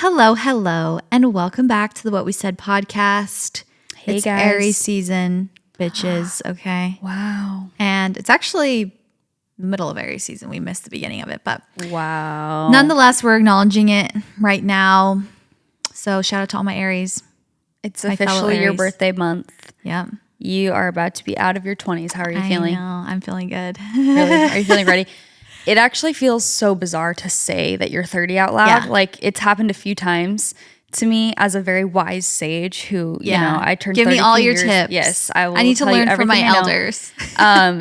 Hello, and welcome back to the What We Said podcast. Hey, it's guys. Aries season, bitches, okay? Wow. And it's actually the middle of Aries season. We missed the beginning of it, but Wow. nonetheless, we're acknowledging it right now. So shout out to all my Aries. It's my fellow officially your Aries. birthday month. Yeah. You are about to be out of your 20s. How are you feeling? I know. I'm feeling good. Really? Are you feeling ready? It actually feels so bizarre to say that you're 30 out loud. Yeah. Like, it's happened a few times to me as a very wise sage who, you know, I turned 30 Give me all your years. tips. Yes, I will. I need to tell you learn from my everything I know. elders.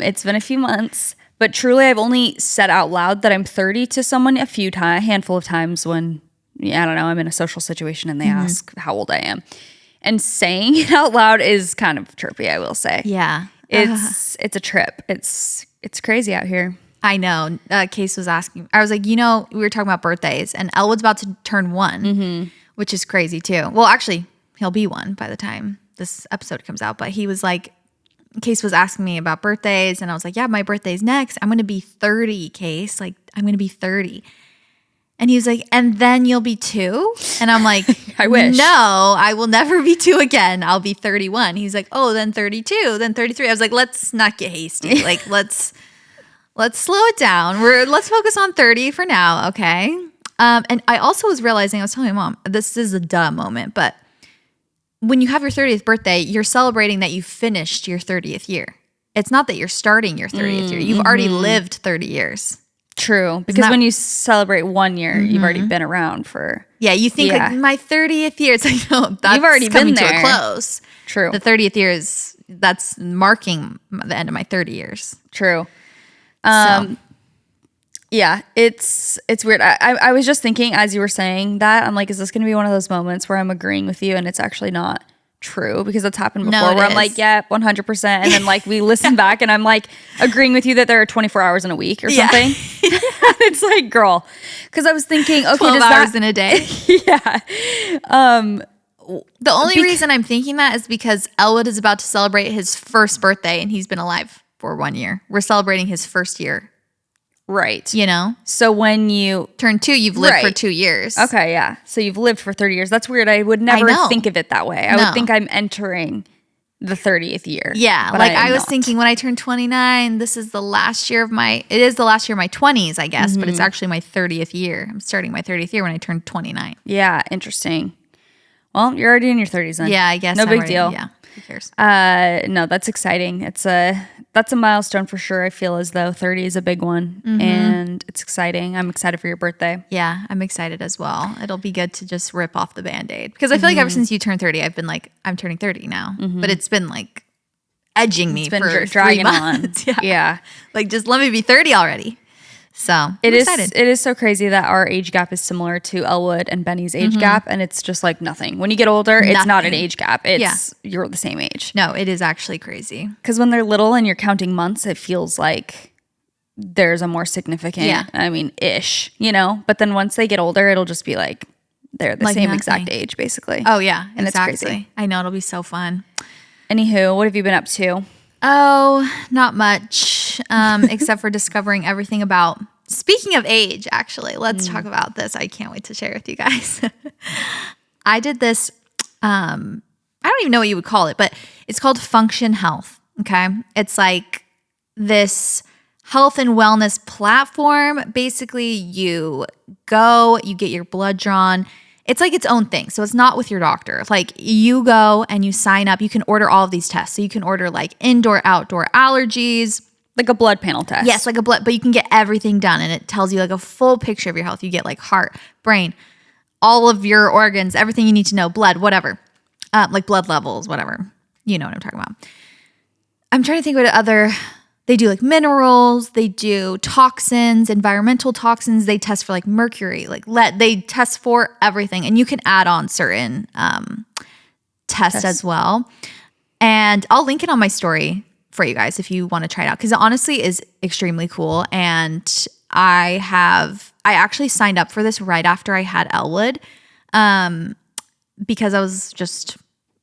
It's been a few months, but truly I've only said out loud that I'm 30 to someone a handful of times when, I don't know, I'm in a social situation and they ask how old I am. And saying it out loud is kind of trippy, I will say. Yeah. It's a trip. It's crazy out here. I know. Case was asking. I was like, we were talking about birthdays, and Elwood's about to turn 1, which is crazy too. Well, actually, he'll be 1 by the time this episode comes out. But he was like, Case was asking me about birthdays, and I was like, yeah, my birthday's next. I'm going to be 30, Case. Like, I'm going to be 30. And he was like, and then you'll be 2? And I'm like, I wish. No, I will never be 2 again. I'll be 31. He's like, oh, then 32, then 33. I was like, let's not get hasty. Like, let's slow it down. Let's focus on 30 for now, okay? And I also was realizing, I was telling my mom, this is a duh moment, but when you have your 30th birthday, you're celebrating that you finished your 30th year. It's not that you're starting your 30th year. You've already lived 30 years. True. Because when you celebrate 1 year, you've already been around for... Yeah, you think like my 30th year. It's like, no, that's You've already coming been to there. a close. True. The 30th year that's marking the end of my 30 years. True. So. Yeah, it's weird. I was just thinking as you were saying that, I'm like, is this going to be one of those moments where I'm agreeing with you and it's actually not true? Because that's happened before where I'm like, yeah, 100%. And then like we listen back and I'm like agreeing with you that there are 24 hours in a week or something. It's like, girl, because I was thinking, okay, 12 hours in a day. Yeah. The only reason I'm thinking that is because Elwood is about to celebrate his first birthday and he's been alive for 1 year. We're celebrating his first year. Right. You know? So when you turn 2, you've lived for 2 years. Okay, yeah. So you've lived for 30 years. That's weird. I would never think of it that way. I would think I'm entering the 30th year. Yeah. But like I was not. thinking when I turned 29, this is the last year of it is the last year of my 20s, I guess, but it's actually my 30th year. I'm starting my 30th year when I turned 29. Yeah, interesting. Well, you're already in your 30s then. Yeah, I guess. No big deal. Yeah. Who cares? No, that's exciting. That's a milestone for sure. I feel as though 30 is a big one and it's exciting. I'm excited for your birthday. Yeah, I'm excited as well. It'll be good to just rip off the Band-Aid. Because I feel like ever since you turned 30, I've been like, I'm turning 30 now. But it's been like edging me for dragging 3 months. on. Yeah. Like just let me be 30 already. So I'm excited. It is so crazy that our age gap is similar to Elwood and Benny's age gap, and it's just like nothing. When you get older, it's not an age gap. It's you're the same age. No, it is actually crazy. Because when they're little and you're counting months, it feels like there's a more significant, I mean, ish, you know? But then once they get older, it'll just be like they're the same exact age, basically. Oh, yeah, and exactly. it's crazy. I know, it'll be so fun. Anywho, what have you been up to? Oh, not much, except for discovering everything about... Speaking of age, actually, let's talk about this. I can't wait to share with you guys. I did this, I don't even know what you would call it, but it's called Function Health, okay? It's like this health and wellness platform. Basically, you go, you get your blood drawn. It's like its own thing. So it's not with your doctor. Like you go and you sign up. You can order all of these tests. So you can order like indoor, outdoor allergies. Like a blood panel test. Yes, like a blood, but you can get everything done and it tells you like a full picture of your health. You get like heart, brain, all of your organs, everything you need to know, blood, whatever, like blood levels, whatever. You know what I'm talking about. I'm trying to think what they do like minerals, they do toxins, environmental toxins. They test for like mercury, like lead. They test for everything. And you can add on certain tests as well. And I'll link it on my story for you guys if you want to try it out, because it honestly is extremely cool. And I actually signed up for this right after I had Elwood, because I was just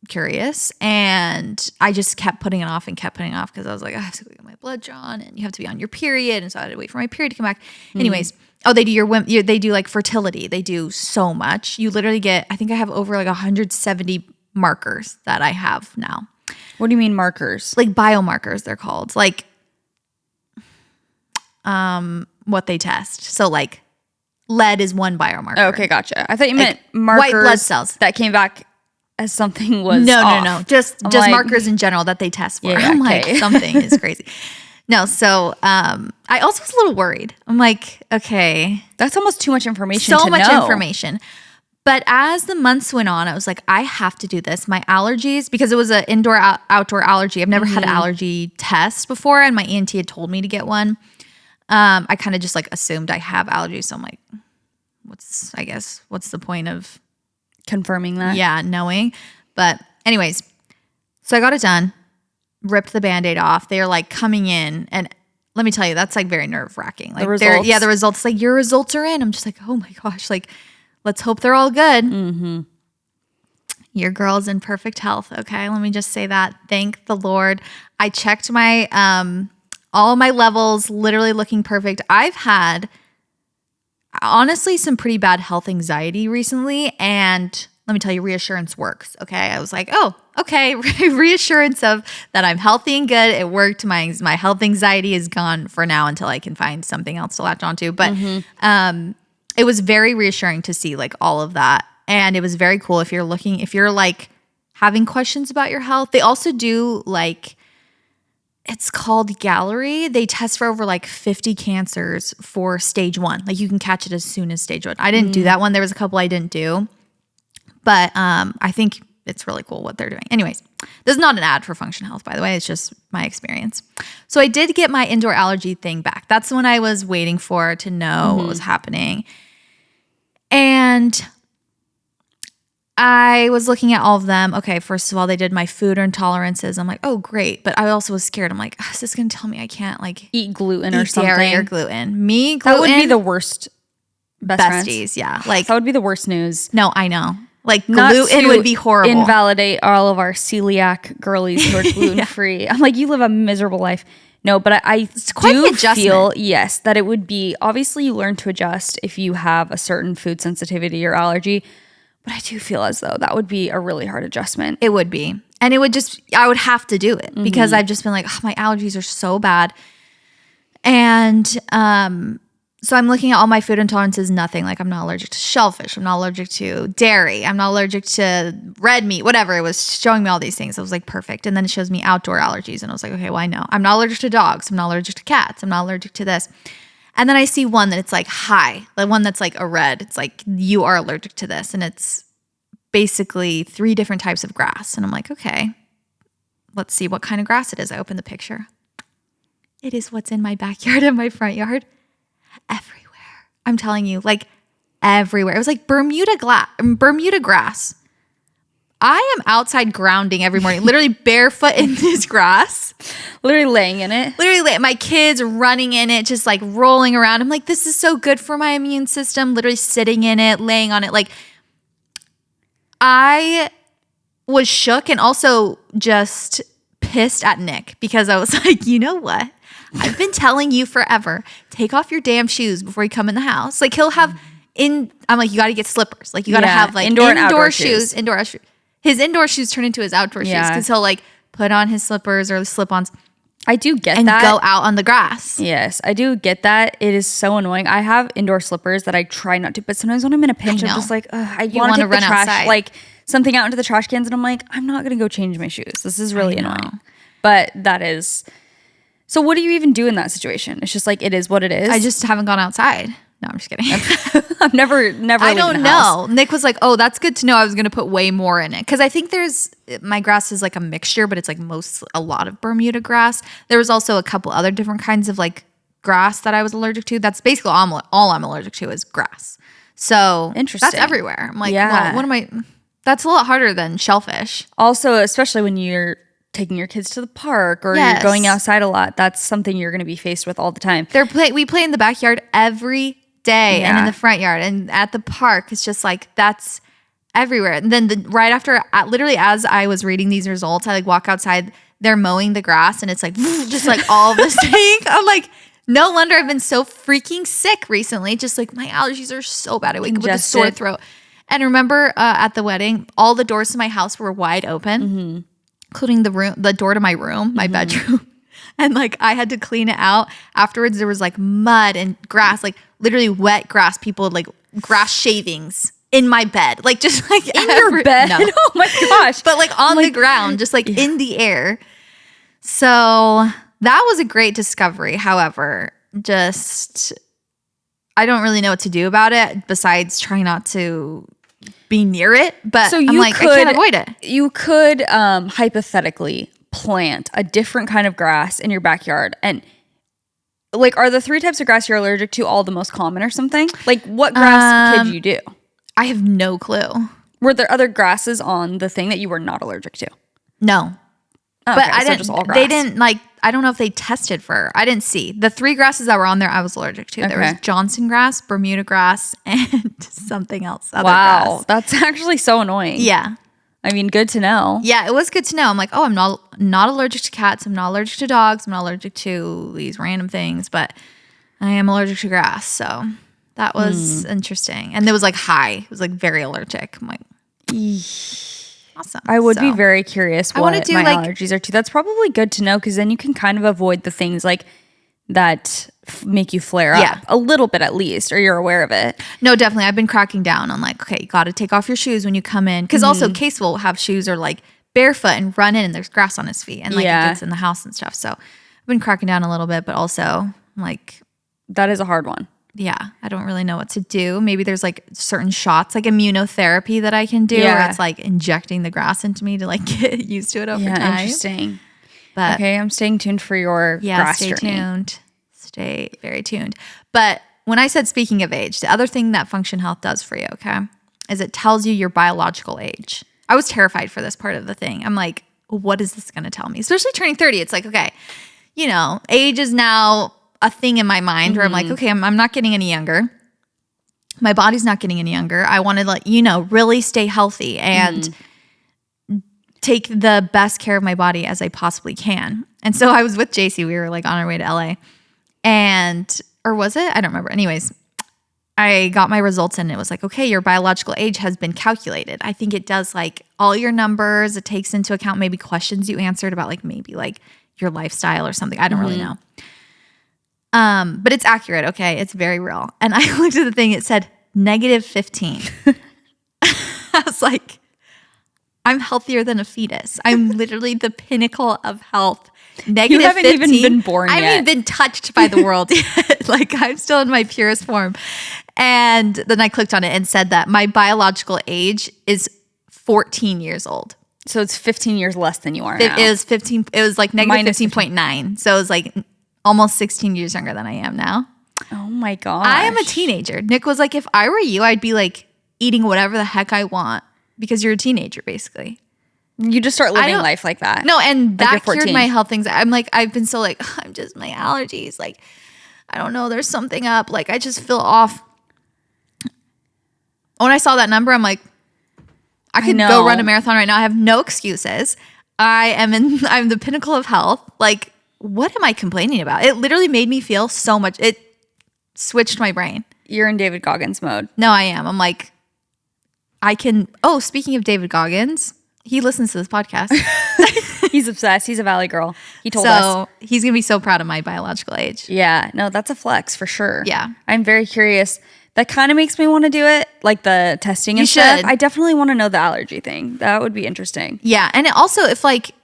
curious, and I just kept putting it off because I was like, I have to go get my blood drawn, and you have to be on your period, and so I had to wait for my period to come back. Anyways, they do they do like fertility. They do so much. You literally get, I think I have over like 170 markers that I have now. What do you mean markers? Like biomarkers, they're called. Like, what they test. So like lead is one biomarker. Oh, okay, gotcha. I thought you meant markers, white blood cells that came back as something was No. Just like, markers in general that they test for. Yeah, I'm like, something is crazy. No, so I also was a little worried. I'm like, okay. That's almost too much information So to much know. information. But as the months went on, I was like, I have to do this. My allergies, because it was an indoor-outdoor allergy. I've never had an allergy test before, and my ENT had told me to get one. I kind of just like assumed I have allergies. So I'm like, what's the point of confirming that? Yeah, knowing. But anyways, so I got it done, ripped the Band-Aid off. They are like coming in, and let me tell you, that's like very nerve-wracking. Like the results, like your results are in. I'm just like, oh my gosh, like let's hope they're all good. Mm-hmm. Your girl's in perfect health. Okay, let me just say that. Thank the Lord. I checked my all my levels, literally looking perfect. I've had, honestly, some pretty bad health anxiety recently, and let me tell you, reassurance works, okay? I was like, oh, okay, reassurance of that I'm healthy and good. It worked. My health anxiety is gone for now until I can find something else to latch onto. But it was very reassuring to see like all of that, and it was very cool if you're like having questions about your health. They also do like, it's called Gallery. They test for over like 50 cancers for stage 1. Like you can catch it as soon as stage 1. I didn't do that one. There was a couple I didn't do. But I think it's really cool what they're doing. Anyways, this is not an ad for Function Health, by the way. It's just my experience. So I did get my indoor allergy thing back. That's the one I was waiting for to know what was happening. And I was looking at all of them. Okay, first of all, they did my food intolerances. I'm like, oh, great. But I also was scared. I'm like, is this going to tell me I can't like eat gluten or something? Dairy or gluten. Gluten. That would be the worst. Besties, friends. Yeah. Like that would be the worst news. No, I know. Like gluten would be horrible. Invalidate all of our celiac girlies who are gluten free. I'm like, you live a miserable life. No, but I do feel, yes, that it would be, obviously you learn to adjust if you have a certain food sensitivity or allergy, but I do feel as though that would be a really hard adjustment. It would be. And it would just, I would have to do it because I've just been like, oh, my allergies are so bad. And so I'm looking at all my food intolerances, nothing. Like I'm not allergic to shellfish. I'm not allergic to dairy. I'm not allergic to red meat, whatever. It was showing me all these things. I was like, perfect. And then it shows me outdoor allergies. And I was like, okay, well, I know. I'm not allergic to dogs. I'm not allergic to cats. I'm not allergic to this. And then I see one that it's like high, the one that's like a red. It's like, you are allergic to this. And it's basically 3 different types of grass. And I'm like, okay, let's see what kind of grass it is. I open the picture. It is what's in my backyard and my front yard. Everywhere. I'm telling you, like everywhere. It was like Bermuda grass. I am outside grounding every morning, literally barefoot in this grass. Literally laying in it. My kids running in it, just like rolling around. I'm like, this is so good for my immune system. Literally sitting in it, laying on it. Like I was shook and also just pissed at Nick because I was like, you know what? I've been telling you forever, take off your damn shoes before you come in the house. Like he'll have I'm like, you got to get slippers. Like you got to have like indoor shoes. His indoor shoes turn into his outdoor shoes because he'll like put on his slippers or slip-ons. I do get and that. And go out on the grass. Yes, I do get that. It is so annoying. I have indoor slippers that I try not to, but sometimes when I'm in a pinch, I'm just like, I want to take the trash, outside. Like something out into the trash cans, and I'm like, I'm not going to go change my shoes. This is really annoying. But that is... So what do you even do in that situation? It's just like, it is what it is. I just haven't gone outside. No, I'm just kidding. I've never. I don't know. Nick was like, oh, that's good to know. I was going to put way more in it. Cause I think my grass is like a mixture, but it's like a lot of Bermuda grass. There was also a couple other different kinds of like grass that I was allergic to. That's basically all I'm allergic to is grass. So interesting. That's everywhere. I'm like, well, what am I? That's a lot harder than shellfish. Also, especially when you're taking your kids to the park or you're going outside a lot, that's something you're going to be faced with all the time. We play in the backyard every day and in the front yard and at the park. It's just like, that's everywhere. And then right after, literally as I was reading these results, I like walk outside, they're mowing the grass and it's like, just like all this thing. I'm like, no wonder I've been so freaking sick recently. Just like my allergies are so bad. I wake up with a sore throat. And remember at the wedding, all the doors to my house were wide open, including the door to my room, my bedroom. And like I had to clean it out. Afterwards, there was like mud and grass, like literally wet grass. People like grass shavings in my bed, like just like in your bed. No. Oh my gosh! But like on the ground, just like in the air. So that was a great discovery. However, just I don't really know what to do about it besides trying not to be near it. But so I'm like, I can't avoid it. You could hypothetically plant a different kind of grass in your backyard. And like, are the 3 types of grass you're allergic to all the most common or something? Like what grass could you do? I have no clue. Were there other grasses on the thing that you were not allergic to? No. Oh, but okay, I didn't, just all grass. They didn't like, I don't know if they tested for, I didn't see. The 3 grasses that were on there, I was allergic to. There was Johnson grass, Bermuda grass, and something else. Wow. Grass. That's actually so annoying. Yeah. I mean, good to know. Yeah, it was good to know. I'm like, oh, I'm not allergic to cats. I'm not allergic to dogs. I'm not allergic to these random things, but I am allergic to grass. So that was interesting. And it was like high. It was like very allergic. I'm like, awesome. I would be very curious what my allergies are too. That's probably good to know because then you can kind of avoid the things like that make you flare up a little bit at least, or you're aware of it. No, definitely. I've been cracking down on like, okay, you got to take off your shoes when you come in. Because also Case will have shoes or like barefoot and run in and there's grass on his feet and like he gets in the house and stuff. So I've been cracking down a little bit, but also like. That is a hard one. Yeah. I don't really know what to do. Maybe there's like certain shots, like immunotherapy that I can do where it's like injecting the grass into me to like get used to it over time. Interesting. But okay, I'm staying tuned for your grass journey. Stay tuned. Stay very tuned. But when I said speaking of age, the other thing that Function Health does for you, okay, is it tells you your biological age. I was terrified for this part of the thing. I'm like, what is this going to tell me? Especially turning 30. It's like, okay, you know, age is now a thing in my mind where I'm like, okay, I'm not getting any younger. My body's not getting any younger. I want to like, you know, really stay healthy and take the best care of my body as I possibly can. And so I was with Jaci. We were like on our way to LA. Or was it? I don't remember. Anyways, I got my results and it was like, okay, your biological age has been calculated. I think it does like all your numbers. It takes into account maybe questions you answered about like maybe like your lifestyle or something. I don't really know. But it's accurate. Okay. It's very real. And I looked at the thing. It said -15. I was like, I'm healthier than a fetus. I'm literally the pinnacle of health. -15. You haven't even been born yet. I haven't even been touched by the world yet. Like I'm still in my purest form. And then I clicked on it and said that my biological age is 14 years old. So it's 15 years less than you are now. It is 15. It was like -15.9. So it was like almost 16 years younger than I am now. Oh my gosh. I am a teenager. Nick was like, if I were you, I'd be like eating whatever the heck I want because you're a teenager, basically. You just start living life like that. No, and that cured my health things. I'm like, I've been so like, I'm just my allergies. Like, I don't know. There's something up. Like, I just feel off. When I saw that number, I'm like, I could go run a marathon right now. I have no excuses. I'm the pinnacle of health. Like, what am I complaining about? It literally made me feel so much. It switched my brain. You're in David Goggins mode. No, I am. I'm like, I can. Oh, speaking of David Goggins, he listens to this podcast. He's obsessed. He's a Valley girl. He told us. So he's going to be so proud of my biological age. Yeah. No, that's a flex for sure. Yeah. I'm very curious. That kind of makes me want to do it. Like the testing and stuff. I definitely want to know the allergy thing. That would be interesting. Yeah. And it also, if like,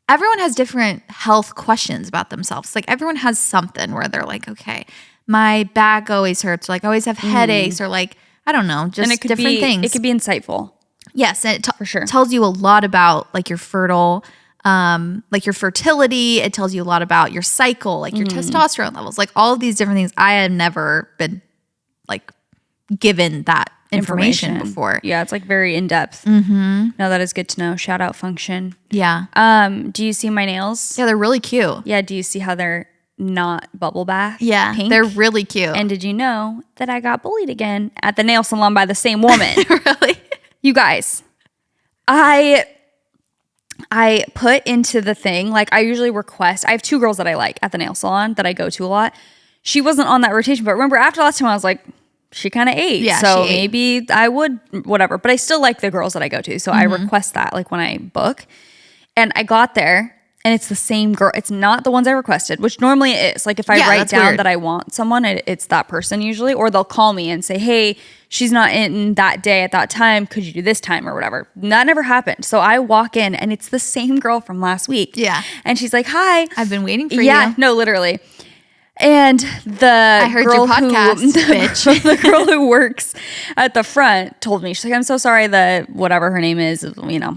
everyone has different health questions about themselves. Like everyone has something where they're like, okay, my back always hurts. Or like I always have headaches or like, I don't know, just different things. It could be insightful. Yes. And it for sure tells you a lot about like your like your fertility. It tells you a lot about your cycle, like your testosterone levels, like all of these different things. I have never been like given that information before. Yeah, it's like very in depth. No, that is good to know. Shout out Function. Yeah. Do you see my nails? Yeah, they're really cute. Yeah. Do you see how they're not bubble bath? Yeah, pink? They're really cute. And did you know that I got bullied again at the nail salon by the same woman? Really? You guys, I put into the thing, like I usually request, I have 2 girls that I like at the nail salon that I go to a lot. She wasn't on that rotation, but remember after last time I was like, she kind of ate. Yeah, so maybe I would, whatever. But I still like the girls that I go to. So I request that like when I book. And I got there and it's the same girl. It's not the ones I requested, which normally it is. Like if I write down that I want someone, it's that person usually. Or they'll call me and say, hey, she's not in that day at that time. Could you do this time or whatever? That never happened. So I walk in and it's the same girl from last week. Yeah. And she's like, hi. I've been waiting for you. Yeah, no, literally. And I heard your podcast, bitch. The girl who works at the front told me, she's like, I'm so sorry that whatever her name is, you know,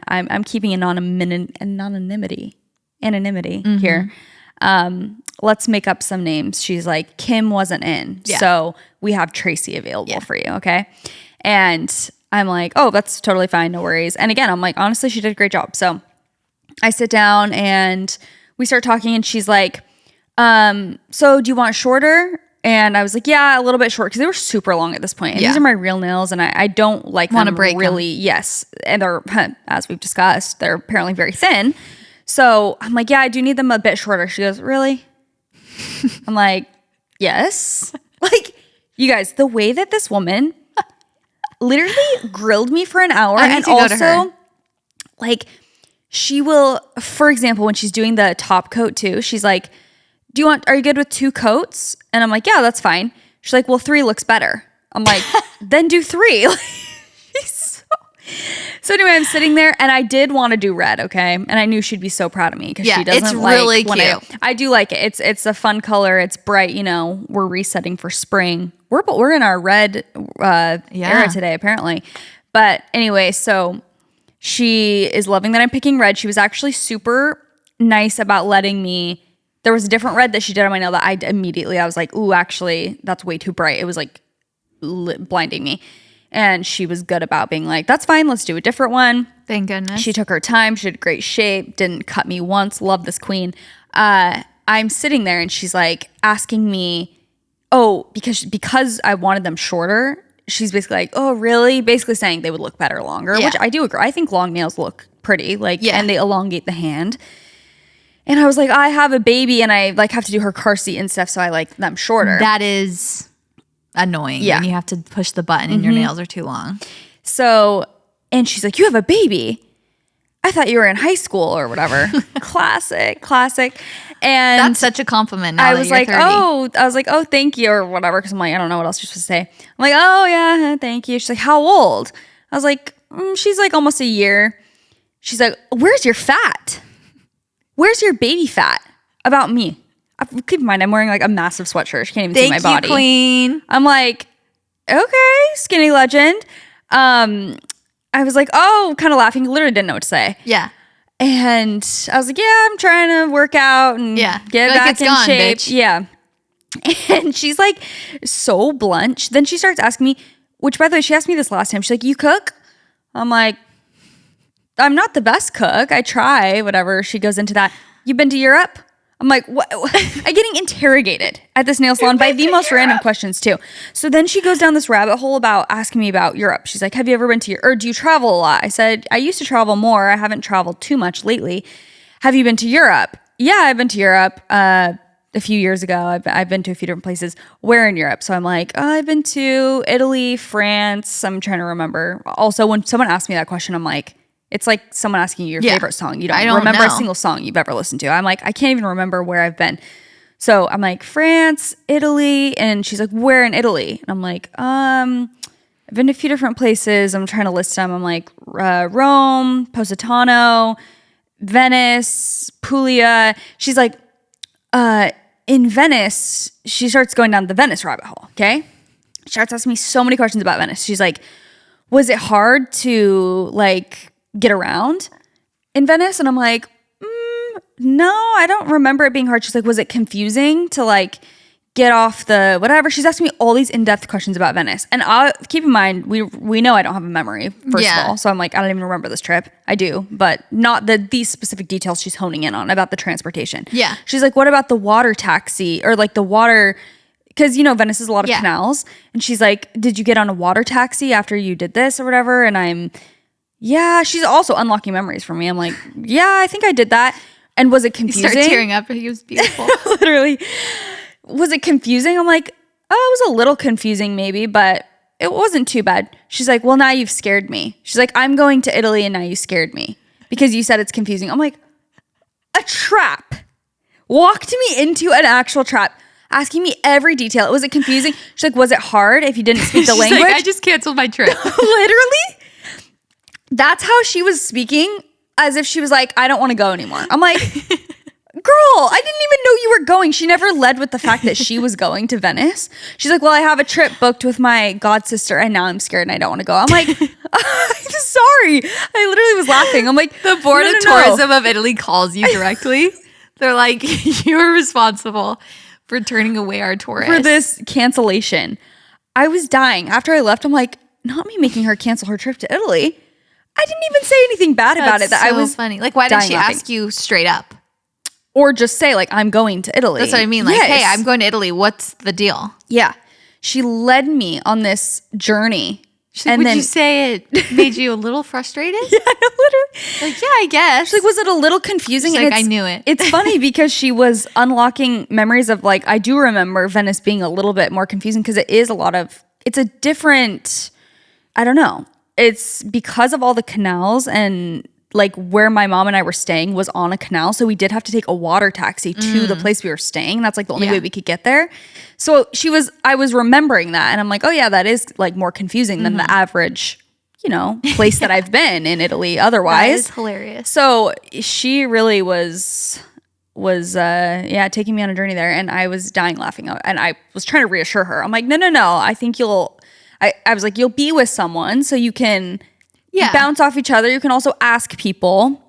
I'm keeping anonymity here. Let's make up some names. She's like, Kim wasn't in. Yeah. So we have Tracy available for you. Okay. And I'm like, oh, that's totally fine. No worries. And again, I'm like, honestly, she did a great job. So I sit down and we start talking and she's like, so do you want shorter? And I was like, yeah, a little bit short because they were super long at this point. And these are my real nails and I don't like them really. Yes. And they're, as we've discussed, they're apparently very thin. So I'm like, yeah, I do need them a bit shorter. She goes, really? I'm like, yes. Like, you guys, the way that this woman literally grilled me for an hour. And also, like, she will, for example, when she's doing the top coat too, she's like, are you good with 2 coats? And I'm like, yeah, that's fine. She's like, well, 3 looks better. I'm like, then do 3. So anyway, I'm sitting there and I did want to do red, okay? And I knew she'd be so proud of me because she doesn't it's really cute. I do like it. It's a fun color. It's bright, you know. We're resetting for spring. We're in our red era today, apparently. But anyway, so she is loving that I'm picking red. She was actually super nice about letting me. There was a different red that she did on my nail that I was like, ooh, actually, that's way too bright. It was like blinding me. And she was good about being like, that's fine. Let's do a different one. Thank goodness. She took her time. She did great shape. Didn't cut me once. Love this queen. I'm sitting there and she's like asking me, oh, because I wanted them shorter. She's basically like, oh, really? Basically saying they would look better longer, which I do agree. I think long nails look pretty, and they elongate the hand. And I was like, I have a baby and I like have to do her car seat and stuff, so I like them shorter. That is annoying. Yeah. When you have to push the button and your nails are too long. So, and she's like, you have a baby? I thought you were in high school or whatever. Classic. And that's such a compliment. Now I was like, oh, thank you or whatever. Cause I'm like, I don't know what else you're supposed to say. I'm like, oh yeah, thank you. She's like, how old? I was like, she's like almost a year. She's like, where's your fat? Where's your baby fat? About me. Keep in mind, I'm wearing like a massive sweatshirt. She can't even see my body. Thank you, queen. I'm like, okay, skinny legend. I was like, oh, kind of laughing. Literally didn't know what to say. Yeah. And I was like, yeah, I'm trying to work out and get back in shape. Bitch. Yeah. And she's like so blunt. Then she starts asking me, which by the way, she asked me this last time. She's like, you cook? I'm like, I'm not the best cook. I try, whatever. She goes into that. You've been to Europe? I'm like, what? I'm getting interrogated at this nail salon by the most random questions too. So then she goes down this rabbit hole about asking me about Europe. She's like, have you ever been to Europe? Or do you travel a lot? I said, I used to travel more. I haven't traveled too much lately. Have you been to Europe? Yeah, I've been to Europe a few years ago. I've been to a few different places. Where in Europe? So I'm like, I've been to Italy, France. I'm trying to remember. Also, when someone asks me that question, I'm like, it's like someone asking you your favorite song. You don't remember a single song you've ever listened to. I'm like, I can't even remember where I've been. So I'm like, France, Italy. And she's like, where in Italy? And I'm like, I've been to a few different places. I'm trying to list them. I'm like, Rome, Positano, Venice, Puglia. She's like, in Venice, she starts going down the Venice rabbit hole. Okay. She starts asking me so many questions about Venice. She's like, was it hard to like get around in Venice? And I'm like, no, I don't remember it being hard. She's like, was it confusing to like get off the whatever? She's asking me all these in-depth questions about Venice. And keep in mind, we know I don't have a memory, first of all. So I'm like, I don't even remember this trip. I do, but not these specific details she's honing in on about the transportation. Yeah. She's like, what about the water taxi or like the water because, Venice is a lot of canals. And she's like, did you get on a water taxi after you did this or whatever? And she's also unlocking memories for me. I'm like, yeah, I think I did that. And was it confusing? You start tearing up. He was beautiful. Literally. Was it confusing? I'm like, oh, it was a little confusing maybe, but it wasn't too bad. She's like, well, now you've scared me. She's like, I'm going to Italy and now you scared me because you said it's confusing. I'm like, a trap. Walked me into an actual trap, asking me every detail. Was it confusing? She's like, was it hard if you didn't speak the language? Like, I just canceled my trip. Literally. That's how she was speaking, as if she was like, I don't want to go anymore. I'm like, girl, I didn't even know you were going. She never led with the fact that she was going to Venice. She's like, well, I have a trip booked with my god sister and now I'm scared and I don't want to go. I'm like, I'm sorry. I literally was laughing. I'm like, the board of tourism of Italy calls you directly. They're like, you're responsible for turning away our tourists. For this cancellation. I was dying. After I left, I'm like, not me making her cancel her trip to Italy. I didn't even say anything bad about it. That I was funny. Like, why didn't she ask you straight up? Or just say, like, I'm going to Italy. That's what I mean. Like, hey, I'm going to Italy. What's the deal? Yeah. She led me on this journey. She's like, would you say it made you a little frustrated? Yeah, literally. Like, yeah, I guess. She's like, was it a little confusing? She's like, I knew it. It's funny because she was unlocking memories of, like, I do remember Venice being a little bit more confusing because it's a different, I don't know. It's because of all the canals and like where my mom and I were staying was on a canal. So we did have to take a water taxi to the place we were staying. That's like the only way we could get there. So I was remembering that. And I'm like, oh yeah, that is like more confusing than the average, place that I've been in Italy otherwise. That is hilarious. So she really was taking me on a journey there. And I was dying laughing. And I was trying to reassure her. I'm like, no. I think I was like, you'll be with someone so you can bounce off each other. You can also ask people,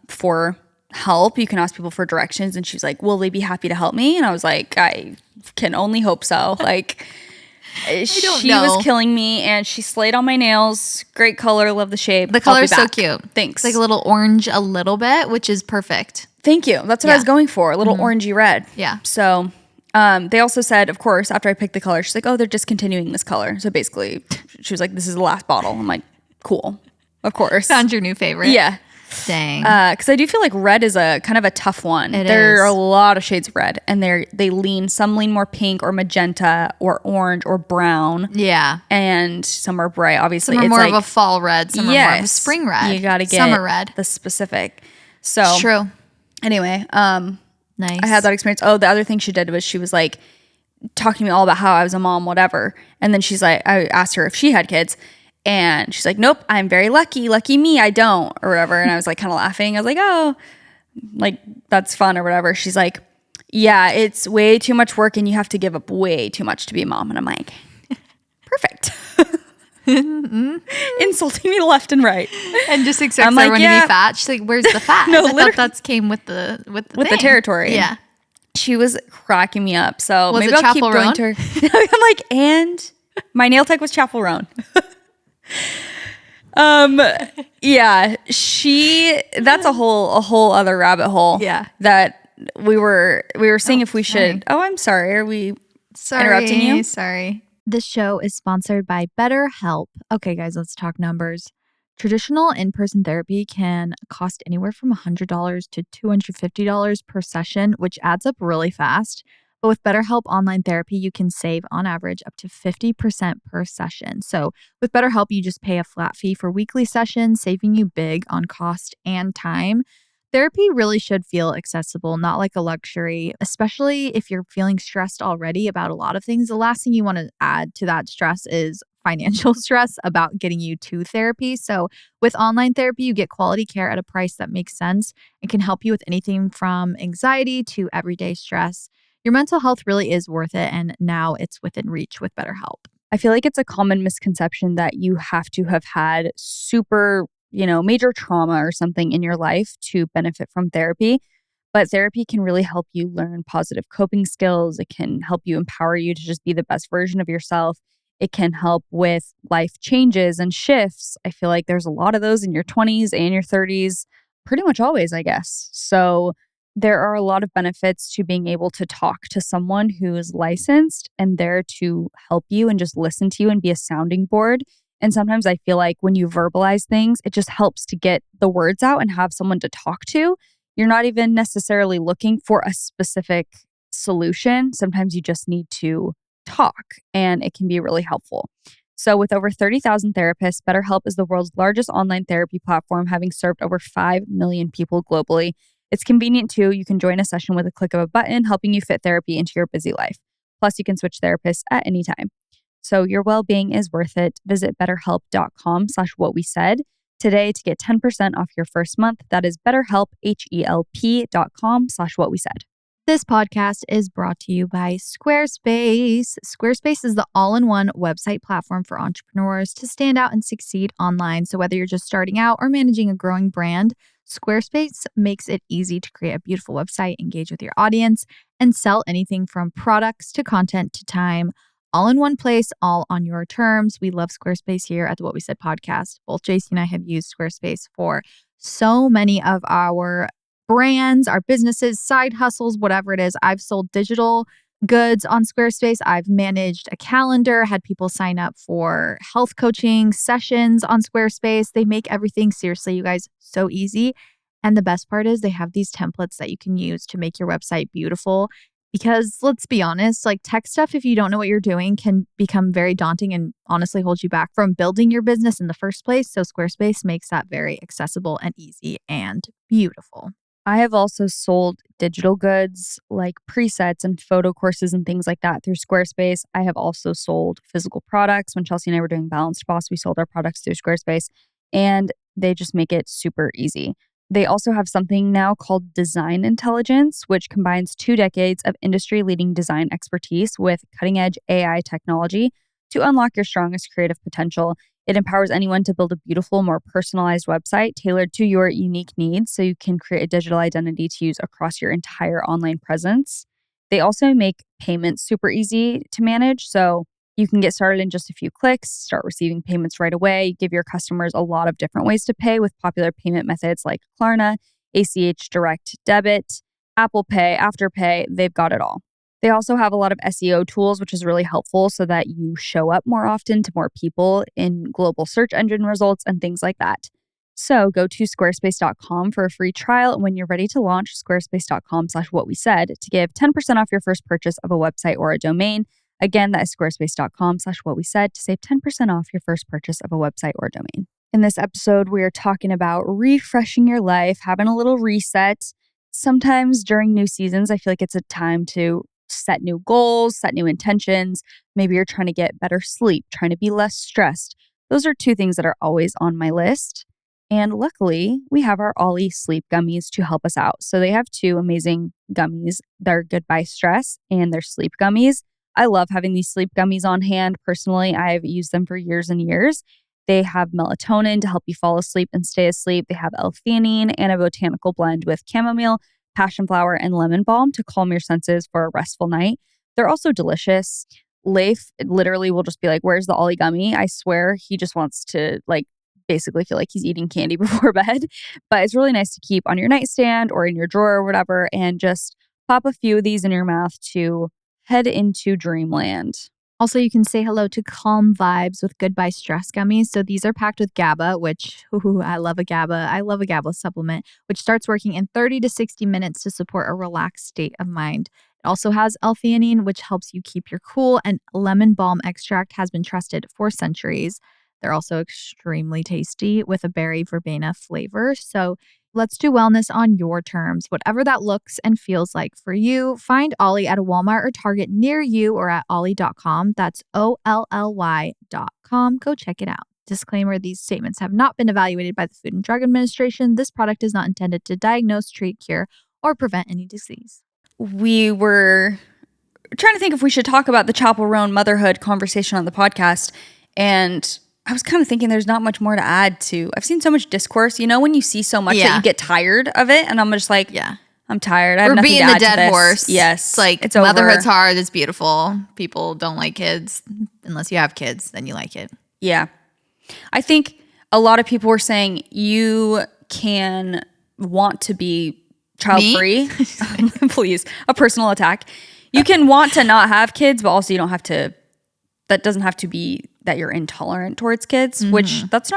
for help. You can ask people for directions. And she's like, will they be happy to help me? And I was like, I can only hope so. Like, she was killing me and she slayed on my nails. Great color. Love the shape. The color's so cute. Thanks. It's like a little orange a little bit, which is perfect. Thank you. That's what I was going for. A little orangey red. Yeah. So they also said, of course, after I picked the color, she's like, oh, they're discontinuing this color. So basically, she was like, this is the last bottle. I'm like, cool. Of course. Found your new favorite. Yeah. Dang. Because I do feel like red is a kind of a tough one. There are a lot of shades of red. And some lean more pink or magenta or orange or brown. Yeah. And some are bright, obviously. Some are more of a fall red. Some are more of a spring red. You got to get summer red. The specific. So. It's true. Anyway. Nice. I had that experience. Oh, the other thing she did was she was like talking to me all about how I was a mom, whatever. And then she's like, I asked her if she had kids. And she's like, nope, I'm very lucky. Lucky me, I don't, or whatever. And I was like kind of laughing. I was like, oh, like that's fun or whatever. She's like, yeah, it's way too much work and you have to give up way too much to be a mom. And I'm like, perfect. Insulting me left and right. And just expects everyone to be fat. She's like, where's the fat? No, I thought that came with the territory. Yeah. She was cracking me up. So was maybe I'll keep going to her. I'm like, and my nail tech was Chapel Roan. Yeah, that's a whole other rabbit hole. Yeah. That we were seeing if we should. Oh, I'm sorry. Are we interrupting you? Sorry. This show is sponsored by BetterHelp. Okay, guys, let's talk numbers. Traditional in-person therapy can cost anywhere from $100 to $250 per session, which adds up really fast. But with BetterHelp Online Therapy, you can save on average up to 50% per session. So with BetterHelp, you just pay a flat fee for weekly sessions, saving you big on cost and time. Therapy really should feel accessible, not like a luxury, especially if you're feeling stressed already about a lot of things. The last thing you want to add to that stress is financial stress about getting you to therapy. So with online therapy, you get quality care at a price that makes sense and can help you with anything from anxiety to everyday stress. Your mental health really is worth it, and now it's within reach with BetterHelp. I feel like it's a common misconception that you have to have had super, major trauma or something in your life to benefit from therapy. But therapy can really help you learn positive coping skills. It can help you empower you to just be the best version of yourself. It can help with life changes and shifts. I feel like there's a lot of those in your 20s and your 30s, pretty much always, I guess. So There are a lot of benefits to being able to talk to someone who is licensed and there to help you and just listen to you and be a sounding board. And sometimes I feel like when you verbalize things, it just helps to get the words out and have someone to talk to. You're not even necessarily looking for a specific solution. Sometimes you just need to talk, and it can be really helpful. So, with over 30,000 therapists, BetterHelp is the world's largest online therapy platform, having served over 5 million people globally. It's convenient too. You can join a session with a click of a button, helping you fit therapy into your busy life. Plus, you can switch therapists at any time. So your well-being is worth it. Visit betterhelp.com/whatwesaid today to get 10% off your first month. That is BetterHelp, HELP.com/whatwesaid. This podcast is brought to you by Squarespace. Squarespace is the all-in-one website platform for entrepreneurs to stand out and succeed online. So whether you're just starting out or managing a growing brand, Squarespace makes it easy to create a beautiful website, engage with your audience, and sell anything from products to content to time, all in one place, all on your terms. We love Squarespace here at the What We Said podcast. Both Jaci and I have used Squarespace for so many of our brands, our businesses, side hustles, whatever it is. I've sold digital goods on Squarespace. I've managed a calendar, had people sign up for health coaching sessions on Squarespace. They make everything, seriously, you guys, so easy. And the best part is they have these templates that you can use to make your website beautiful. Because let's be honest, like tech stuff, if you don't know what you're doing, can become very daunting and honestly hold you back from building your business in the first place. So Squarespace makes that very accessible and easy and beautiful. I have also sold digital goods like presets and photo courses and things like that through Squarespace. I have also sold physical products. When Chelsey and I were doing Balanced Boss, we sold our products through Squarespace, and they just make it super easy. They also have something now called Design Intelligence, which combines 2 decades of industry-leading design expertise with cutting-edge AI technology to unlock your strongest creative potential. It empowers anyone to build a beautiful, more personalized website tailored to your unique needs so you can create a digital identity to use across your entire online presence. They also make payments super easy to manage. So you can get started in just a few clicks, start receiving payments right away, give your customers a lot of different ways to pay with popular payment methods like Klarna, ACH Direct Debit, Apple Pay, Afterpay. They've got it all. They also have a lot of SEO tools, which is really helpful so that you show up more often to more people in global search engine results and things like that. So go to squarespace.com for a free trial. And when you're ready to launch, squarespace.com/whatwesaid to give 10% off your first purchase of a website or a domain. Again, that is squarespace.com/whatwesaid to save 10% off your first purchase of a website or domain. In this episode, we are talking about refreshing your life, having a little reset. Sometimes during new seasons, I feel like it's a time to set new goals, set new intentions. Maybe you're trying to get better sleep, trying to be less stressed. Those are 2 things that are always on my list. And luckily, we have our Ollie sleep gummies to help us out. So they have 2 amazing gummies. They're Goodbye Stress and they're sleep gummies. I love having these sleep gummies on hand. Personally, I've used them for years and years. They have melatonin to help you fall asleep and stay asleep. They have L-theanine and a botanical blend with chamomile, passion flower, and lemon balm to calm your senses for a restful night. They're also delicious. Leif literally will just be like, "Where's the Ollie gummy?" I swear he just wants to basically feel like he's eating candy before bed. But it's really nice to keep on your nightstand or in your drawer or whatever, and just pop a few of these in your mouth to head into dreamland. Also, you can say hello to calm vibes with Goodbye Stress gummies. So these are packed with GABA, which I love a GABA. I love a GABA supplement, which starts working in 30 to 60 minutes to support a relaxed state of mind. It also has L-theanine, which helps you keep your cool, and lemon balm extract has been trusted for centuries. They're also extremely tasty with a berry verbena flavor. So let's do wellness on your terms, whatever that looks and feels like for you. Find Ollie at a Walmart or Target near you or at ollie.com. That's OLLY.com. Go check it out. Disclaimer, these statements have not been evaluated by the Food and Drug Administration. This product is not intended to diagnose, treat, cure, or prevent any disease. We were trying to think if we should talk about the chaperone motherhood conversation on the podcast, and I was kind of thinking there's not much more to add to. I've seen so much discourse, when you see so much that you get tired of it, and I'm just like, I'm tired. I have nothing to add to this. We're being the dead horse. Yes. It's motherhood's hard. It's beautiful. People don't like kids. Unless you have kids, then you like it. Yeah. I think a lot of people were saying you can want to be child-free. Please, a personal attack. You can want to not have kids, but also you don't have to, that doesn't have to be that you're intolerant towards kids, which that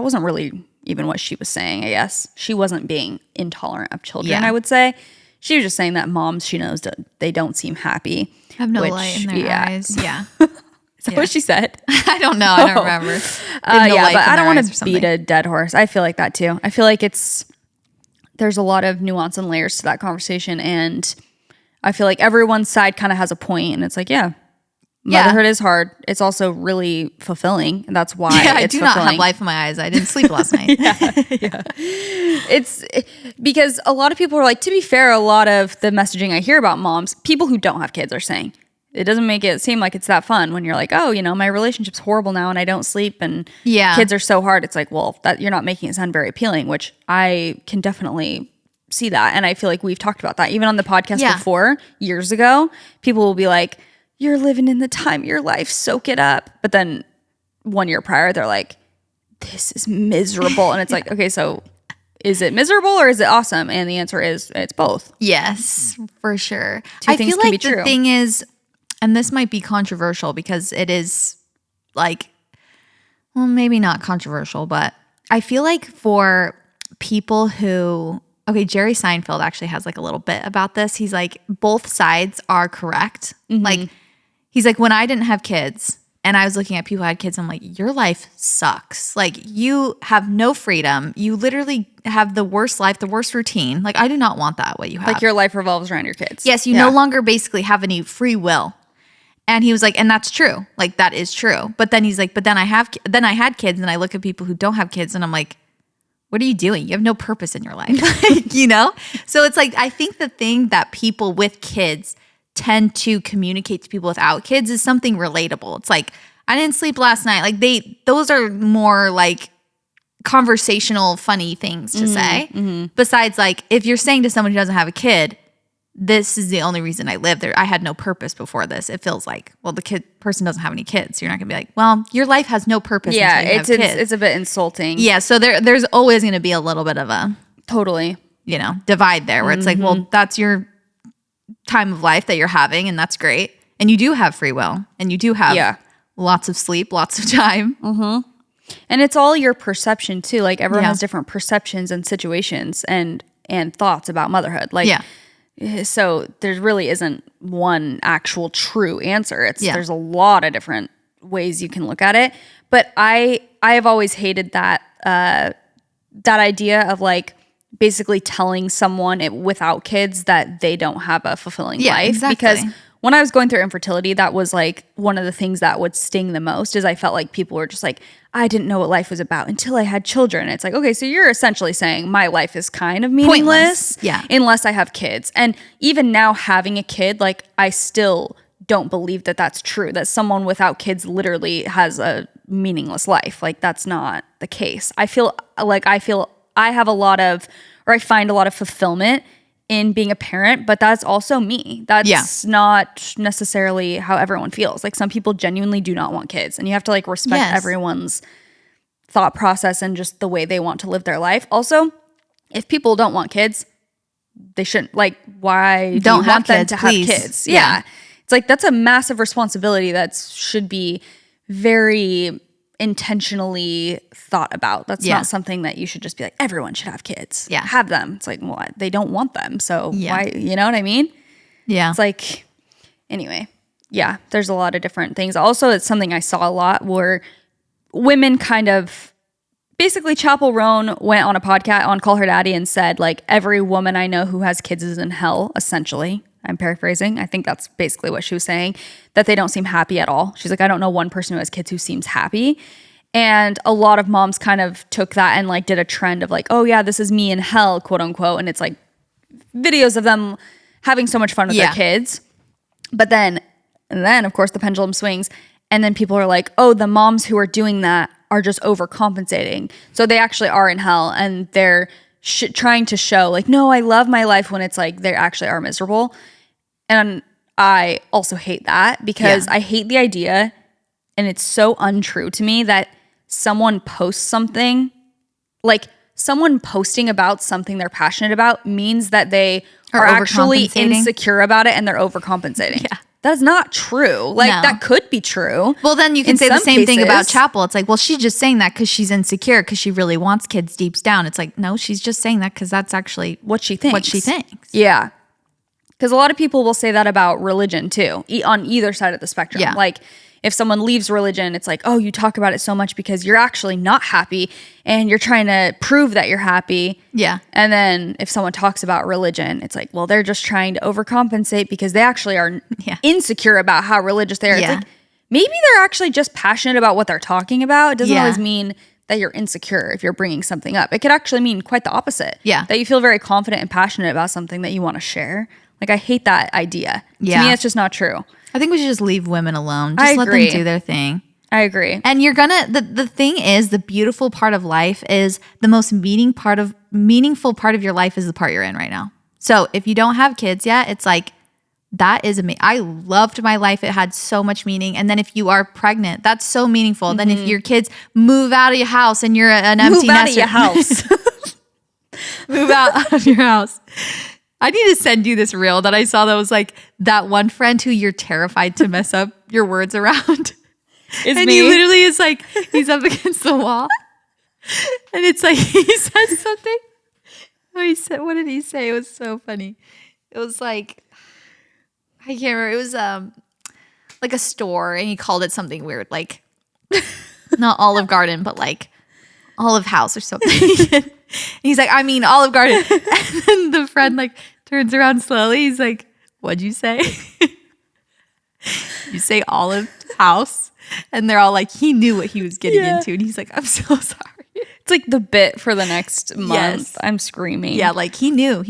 wasn't really even what she was saying, I guess. She wasn't being intolerant of children, I would say. She was just saying that moms, she knows that they don't seem happy. Have no light in their eyes. Yeah. Is that what she said? I don't know. I don't remember. But I don't want to beat a dead horse. I feel like that too. I feel like there's a lot of nuance and layers to that conversation. And I feel like everyone's side kind of has a point. And it's like, motherhood is hard. It's also really fulfilling. And that's why I do not have life in my eyes. I didn't sleep last night. It's because a lot of people are like, to be fair, a lot of the messaging I hear about moms, people who don't have kids are saying, it doesn't make it seem like it's that fun when you're like, oh, my relationship's horrible now and I don't sleep and kids are so hard. It's like, well, that you're not making it sound very appealing, which I can definitely see that. And I feel like we've talked about that even on the podcast before, years ago. People will be like, you're living in the time of your life, soak it up. But then 1 year prior, they're like, this is miserable. And it's like, okay, so is it miserable or is it awesome? And the answer is it's both. Yes, for sure. Two things can be true. The thing is, and this might be controversial because it is like, well, maybe not controversial, but I feel like for people who, Jerry Seinfeld actually has like a little bit about this. He's like, both sides are correct. Like, he's like, when I didn't have kids and I was looking at people who had kids, I'm like, your life sucks. Like, you have no freedom. You literally have the worst life, the worst routine. Like, I do not want that, what you have. Like, your life revolves around your kids. Yes, you no longer basically have any free will. And he was like, and that's true. Like, that is true. But then he's like, but then I had kids and I look at people who don't have kids and I'm like, what are you doing? You have no purpose in your life, So it's like, I think the thing that people with kids tend to communicate to people without kids is something relatable. It's like, I didn't sleep last night. Like those are more like conversational, funny things to say. Besides, like, if you're saying to someone who doesn't have a kid, this is the only reason I live there. I had no purpose before this. It feels like, well, the person doesn't have any kids. So you're not gonna be like, well, your life has no purpose. Yeah, until you have kids. It's a bit insulting. Yeah, so there's always gonna be a little bit of a divide there where it's like, well, that's your time of life that you're having, and that's great. And you do have free will, and you do have lots of sleep, lots of time. And it's all your perception too. Like, everyone has different perceptions and situations and thoughts about motherhood. Like. So there really isn't one actual true answer. There's a lot of different ways you can look at it. But I have always hated that idea of like basically telling someone without kids that they don't have a fulfilling life. Exactly. Because when I was going through infertility, that was like one of the things that would sting the most is I felt like people were just like, I didn't know what life was about until I had children. It's like, okay, so you're essentially saying my life is kind of meaningless unless I have kids. And even now having a kid, like, I still don't believe that that's true, that someone without kids literally has a meaningless life. Like, that's not the case. I have a lot of, or I find a lot of fulfillment in being a parent, but that's also me. That's not necessarily how everyone feels. Like, some people genuinely do not want kids, and you have to like respect everyone's thought process and just the way they want to live their life. Also, if people don't want kids, they shouldn't. Like, why do you want them to have kids? Yeah. It's like, that's a massive responsibility that should be very intentionally thought about. That's not something that you should just be like, everyone should have kids. Have them. It's like, well, they don't want them. So why, you know what I mean? Yeah. It's like, anyway, there's a lot of different things. Also, it's something I saw a lot where women kind of, basically Chapel Roan went on a podcast on Call Her Daddy and said, like, every woman I know who has kids is in hell, essentially. I'm paraphrasing. I think that's basically what she was saying, that they don't seem happy at all. She's like, I don't know one person who has kids who seems happy. And a lot of moms kind of took that and like did a trend of like, oh yeah, this is me in hell, quote unquote. And it's like videos of them having so much fun with their kids. But then of course the pendulum swings. And then people are like, oh, the moms who are doing that are just overcompensating. So they actually are in hell, and they're trying to show like, no, I love my life, when it's like they actually are miserable. And I also hate that because I hate the idea, and it's so untrue to me, that someone posts something like someone posting about something they're passionate about means that they are actually insecure about it and they're overcompensating. Yeah. That's not true. Like, that could be true. Well, then you can say the same thing about Chapel. It's like, well, she's just saying that because she's insecure, because she really wants kids deep down. It's like, no, she's just saying that because that's actually what she thinks. Yeah. Because a lot of people will say that about religion too, on either side of the spectrum. Yeah. Like, if someone leaves religion, it's like, oh, you talk about it so much because you're actually not happy and you're trying to prove that you're happy. Yeah. And then if someone talks about religion, it's like, well, they're just trying to overcompensate because they actually are insecure about how religious they are. Yeah. It's like, maybe they're actually just passionate about what they're talking about. It doesn't always mean that you're insecure if you're bringing something up. It could actually mean quite the opposite. Yeah. That you feel very confident and passionate about something that you want to share. Like, I hate that idea. Yeah. To me, it's just not true. I think we should just leave women alone. Just let them do their thing. I agree. And you're gonna, the thing is, the beautiful part of life is the most meaningful part of your life is the part you're in right now. So if you don't have kids yet, it's like, that is amazing. I loved my life. It had so much meaning. And then if you are pregnant, that's so meaningful. Mm-hmm. Then if your kids move out of your house and you're an empty nester. Move out of your house. Move out of your house. I need to send you this reel that I saw that was like that one friend who you're terrified to mess up your words around. And he literally is like, he's up against the wall. And it's like, he says something. What did he say? It was so funny. It was like, I can't remember. It was like a store and he called it something weird. Like, not Olive Garden, but like Olive House or something. He's like, I mean, Olive Garden. And then the friend like turns around slowly. He's like, what'd you say? You say Olive House? And they're all like, he knew what he was getting into. And he's like, I'm so sorry. It's like the bit for the next month. Yes. I'm screaming. Yeah, like he knew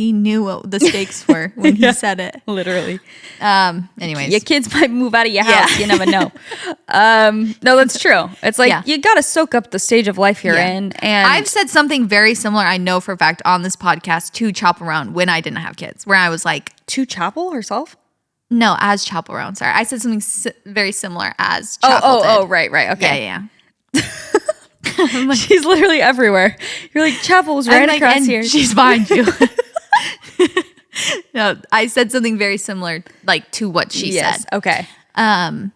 what the stakes were when he said it. Literally. Anyways. Your kids might move out of your house. You never know. No, that's true. It's like you got to soak up the stage of life you're in. And I've said something very similar, I know for a fact, on this podcast to Chapel Roan when I didn't have kids, where I was like. To Chapel herself? No, as Chapel Roan. Sorry. I said something very similar as Chapel did. Oh, right. Okay. Yeah. Like, she's literally everywhere. You're like, Chapel's right across here. She's behind you. No, I said something very similar, like to what she said. Okay. A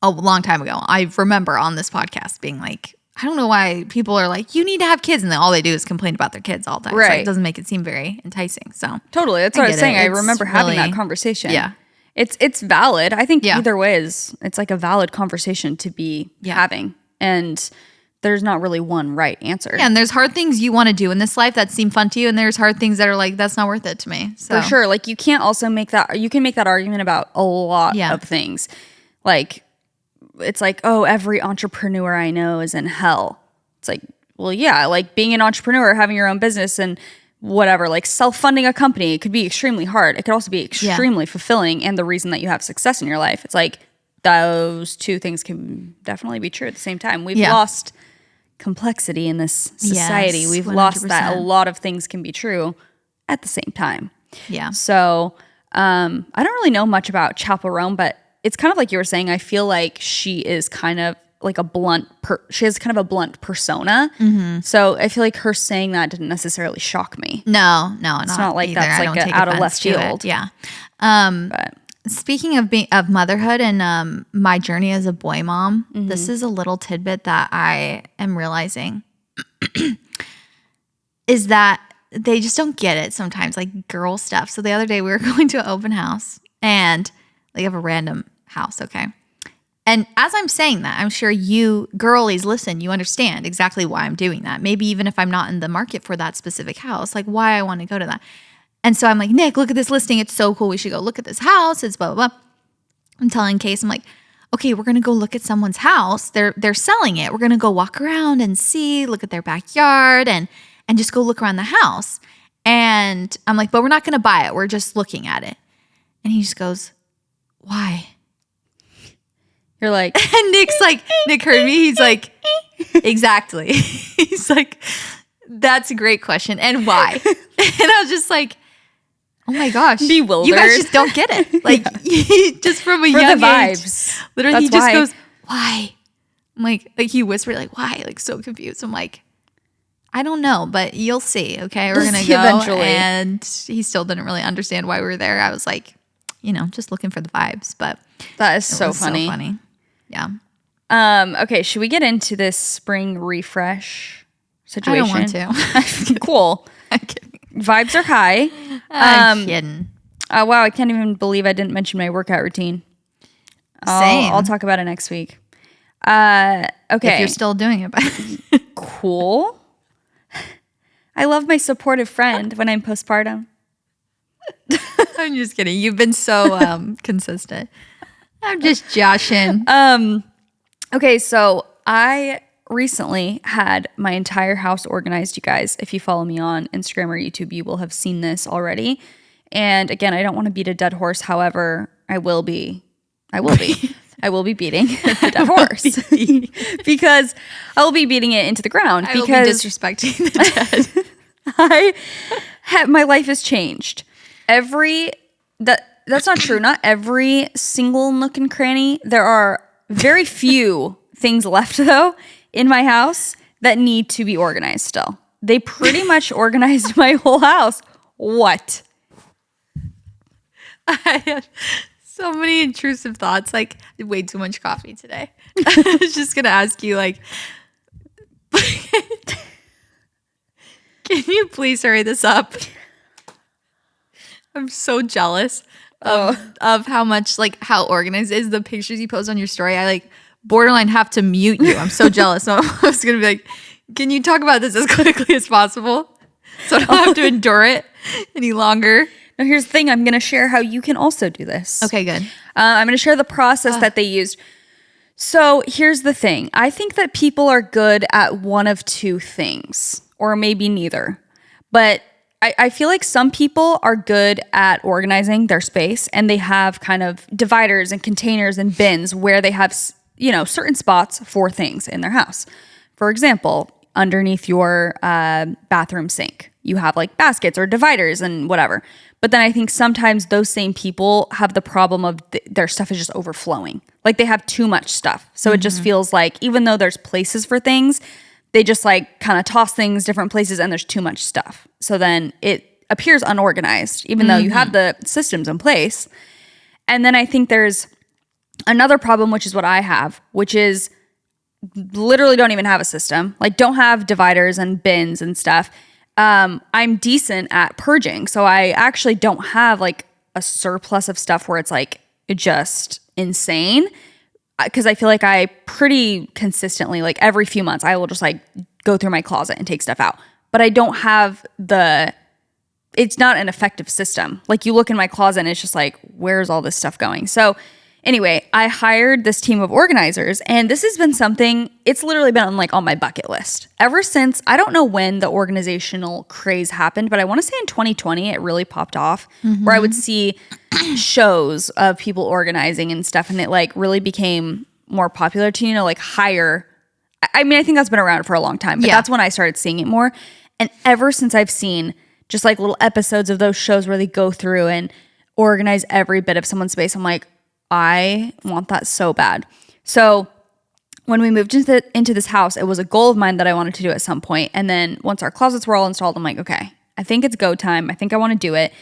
long time ago, I remember on this podcast being like, I don't know why people are like, you need to have kids, and then all they do is complain about their kids all the time. Right. So it doesn't make it seem very enticing. So totally, that's what I was saying. I remember having that conversation. Yeah. It's valid. I think either way it's like a valid conversation to be having. And there's not really one right answer. Yeah, and there's hard things you want to do in this life that seem fun to you, and there's hard things that are like, that's not worth it to me. So. For sure. Like, you can't also make that, you can make that argument about a lot of things. Like, it's like, oh, every entrepreneur I know is in hell. It's like, well, yeah, like being an entrepreneur, having your own business and whatever, like self-funding a company, it could be extremely hard. It could also be extremely fulfilling and the reason that you have success in your life. It's like, those two things can definitely be true at the same time. We've lost complexity in this society. Yes, we've 100%. Lost that a lot of things can be true at the same time. Yeah. So I don't really know much about Chapel Roan, but it's kind of like you were saying. I feel like she is kind of like she has kind of a blunt persona. Mm-hmm. So I feel like her saying that didn't necessarily shock me. No, it's not like either. That's like out of left field. Yeah. But speaking of motherhood and my journey as a boy mom, this is a little tidbit that I am realizing is that they just don't get it sometimes, like girl stuff. So the other day we were going to an open house and like have a random house, okay? And as I'm saying that, I'm sure you girlies listen, you understand exactly why I'm doing that. Maybe even if I'm not in the market for that specific house, like why I want to go to that. And so I'm like, Nick, look at this listing. It's so cool. We should go look at this house. It's blah, blah, blah. I'm telling Case, I'm like, okay, we're going to go look at someone's house. They're selling it. We're going to go walk around and see, look at their backyard and just go look around the house. And I'm like, but we're not going to buy it. We're just looking at it. And he just goes, why? You're like, and Nick heard me. He's like, exactly. He's like, that's a great question. And why? And I was just like, oh my gosh. Bewildered. You guys just don't get it. Like, just from a young age. Literally, he just goes, why? I'm like he whispered, like, why? Like, so confused. I'm like, I don't know, but you'll see. Okay, we're gonna see go eventually. And he still didn't really understand why we were there. I was like, just looking for the vibes. But that is so funny. So funny. Yeah. Okay, should we get into this spring refresh situation? I don't want to. Cool. I'm kidding. Vibes are high. I'm kidding. Wow, I can't even believe I didn't mention my workout routine. Same. I'll talk about it next week. Okay. If you're still doing it. But cool. I love my supportive friend when I'm postpartum. I'm just kidding. You've been so consistent. I'm just joshing. Okay, so I recently had my entire house organized, you guys. If you follow me on Instagram or YouTube, you will have seen this already. And again, I don't want to beat a dead horse. However, I will be beating the dead horse because I will be beating it into the ground. I will be disrespecting the dead. My life has changed. That's not true. Not every single nook and cranny. There are very few things left though in my house that need to be organized still. They pretty much organized my whole house. What? I have so many intrusive thoughts, like way too much coffee today. I was just going to ask you, like, can you please hurry this up? I'm so jealous of how much, like, how organized it is. The pictures you post on your story, I, like, borderline have to mute you. I'm so jealous. So I was going to be like, can you talk about this as quickly as possible so I don't have to endure it any longer? Now, here's the thing. I'm going to share how you can also do this. Okay, good. I'm going to share the process that they used. So here's the thing. I think that people are good at one of two things, or maybe neither. But I feel like some people are good at organizing their space, and they have kind of dividers and containers and bins where they have, certain spots for things in their house. For example, underneath your bathroom sink, you have like baskets or dividers and whatever. But then I think sometimes those same people have the problem of their stuff is just overflowing. Like they have too much stuff. So it just feels like even though there's places for things, they just like kind of toss things different places and there's too much stuff. So then it appears unorganized, even though you have the systems in place. And then I think there's another problem, which is what I have, which is literally don't even have a system. Like don't have dividers and bins and stuff. I'm decent at purging. So I actually don't have like a surplus of stuff where it's like just insane. Because I feel like I pretty consistently, like every few months, I will just like go through my closet and take stuff out. But I don't have it's not an effective system. Like you look in my closet and it's just like, where's all this stuff going? So anyway, I hired this team of organizers, and this has been something, it's literally been on my bucket list. Ever since, I don't know when the organizational craze happened, but I want to say in 2020, it really popped off, where I would see shows of people organizing and stuff, and it like really became more popular to, like hire. I mean, I think that's been around for a long time, but that's when I started seeing it more. And ever since I've seen just like little episodes of those shows where they go through and organize every bit of someone's space, I'm like, I want that so bad. So when we moved into this house, it was a goal of mine that I wanted to do at some point. And then once our closets were all installed, I'm like, okay, I think it's go time. I think I want to do it.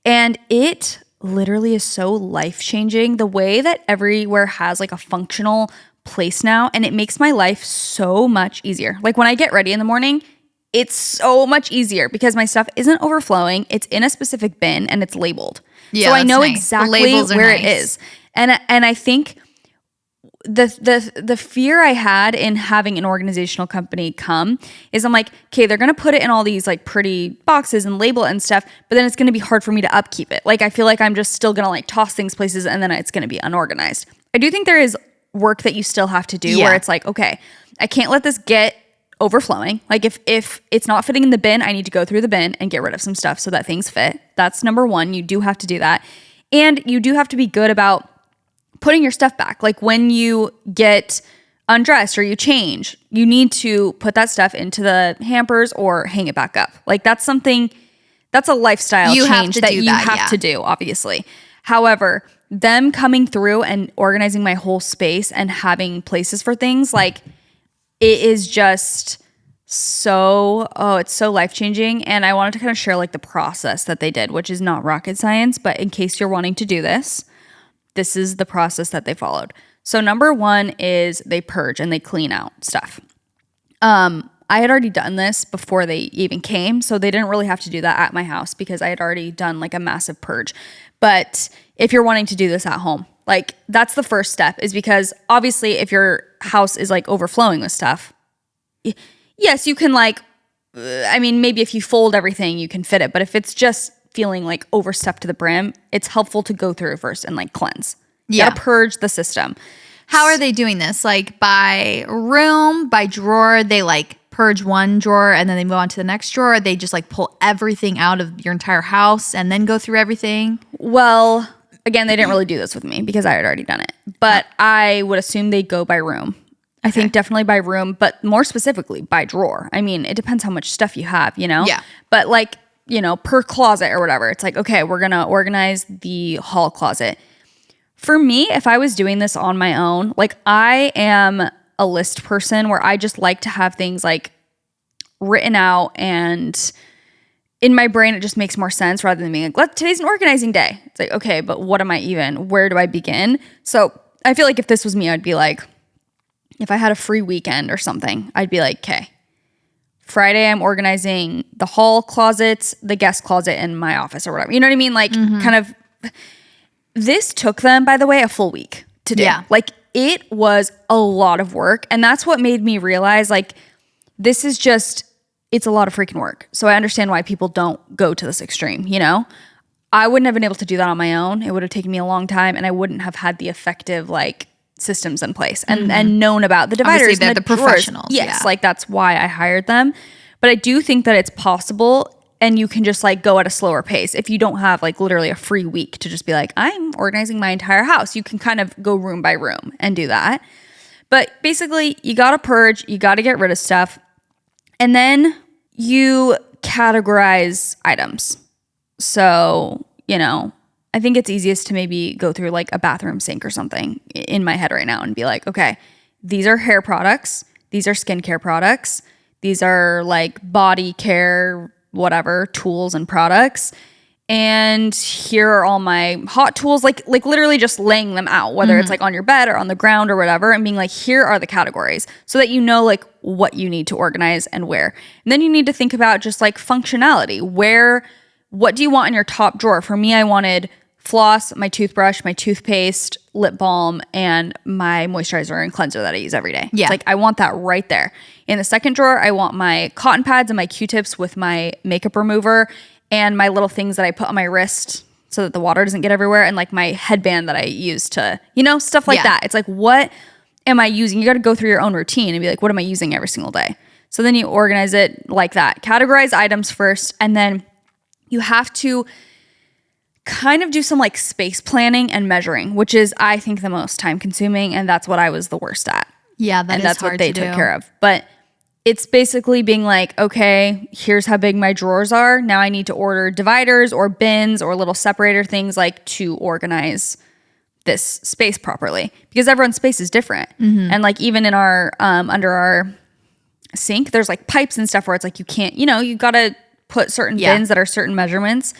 And it literally is so life-changing. The way that everywhere has like a functional place now, and it makes my life so much easier. Like when I get ready in the morning, it's so much easier because my stuff isn't overflowing. It's in a specific bin and it's labeled. Yeah, so I know exactly where it is. And I think the fear I had in having an organizational company come is I'm like, okay, they're going to put it in all these like pretty boxes and label it and stuff, but then it's going to be hard for me to upkeep it. Like I feel like I'm just still going to like toss things places and then it's going to be unorganized. I do think there is work that you still have to do where it's like, okay, I can't let this get overflowing. Like if it's not fitting in the bin, I need to go through the bin and get rid of some stuff so that things fit. That's number one. You do have to do that. And you do have to be good about putting your stuff back. Like when you get undressed or you change, you need to put that stuff into the hampers or hang it back up. Like that's a lifestyle change that you have to do, obviously. However, them coming through and organizing my whole space and having places for things, like it is just it's so life-changing. And I wanted to kind of share like the process that they did, which is not rocket science, but in case you're wanting to do this, this is the process that they followed. So number one is they purge and they clean out stuff. I had already done this before they even came, so they didn't really have to do that at my house because I had already done like a massive purge. But if you're wanting to do this at home, like that's the first step, is because obviously if your house is like overflowing with stuff, yes, you can like, maybe if you fold everything, you can fit it. But if it's just feeling like overstuffed to the brim, it's helpful to go through first and like cleanse. You gotta purge the system. How are they doing this? Like by room, by drawer, they like purge one drawer and then they move on to the next drawer? Or they just like pull everything out of your entire house and then go through everything? Well, again, they didn't really do this with me because I had already done it. But I would assume they go by room. I think definitely by room, but more specifically by drawer. I mean, it depends how much stuff you have, you know? Yeah. But like, you know, per closet or whatever, it's like, okay, we're going to organize the hall closet. For me, if I was doing this on my own, like I am a list person where I just like to have things like written out, and in my brain, it just makes more sense rather than being like, today's an organizing day. It's like, okay, but where do I begin? So I feel like if this was me, I'd be like, if I had a free weekend or something, I'd be like, okay, Friday, I'm organizing the hall closets, the guest closet, and my office or whatever. You know what I mean? Like kind of... This took them, by the way, a full week to do. Yeah. Like it was a lot of work. And that's what made me realize like, this is just, it's a lot of freaking work. So I understand why people don't go to this extreme, you know? I wouldn't have been able to do that on my own. It would have taken me a long time and I wouldn't have had the effective like systems in place and known about the dividers. Obviously, they're and the professionals. Yes, like that's why I hired them. But I do think that it's possible. And you can just like go at a slower pace. If you don't have like literally a free week to just be like, I'm organizing my entire house, you can kind of go room by room and do that. But basically you got to purge, you got to get rid of stuff. And then you categorize items. So, you know, I think it's easiest to maybe go through like a bathroom sink or something in my head right now and be like, okay, these are hair products. These are skincare products. These are like body care, whatever, tools and products. And here are all my hot tools, like literally just laying them out, whether it's like on your bed or on the ground or whatever, and being like, here are the categories so that you know like what you need to organize and where. And then you need to think about just like functionality. What do you want in your top drawer? For me, I wanted floss, my toothbrush, my toothpaste, lip balm, and my moisturizer and cleanser that I use every day. Yeah. It's like I want that right there. In the second drawer, I want my cotton pads and my Q-tips with my makeup remover and my little things that I put on my wrist so that the water doesn't get everywhere, and like my headband that I use to, you know, stuff like that. It's like, what am I using? You got to go through your own routine and be like, what am I using every single day? So then you organize it like that. Categorize items first, and then you have to kind of do some like space planning and measuring, which is, I think, the most time consuming, and that's what I was the worst at. Yeah, that's what they took care of. But it's basically being like, okay, here's how big my drawers are. Now I need to order dividers or bins or little separator things like to organize this space properly, because everyone's space is different. And like even in our under our sink, there's like pipes and stuff where it's like you can't, you know, you got to put certain bins that are certain measurements.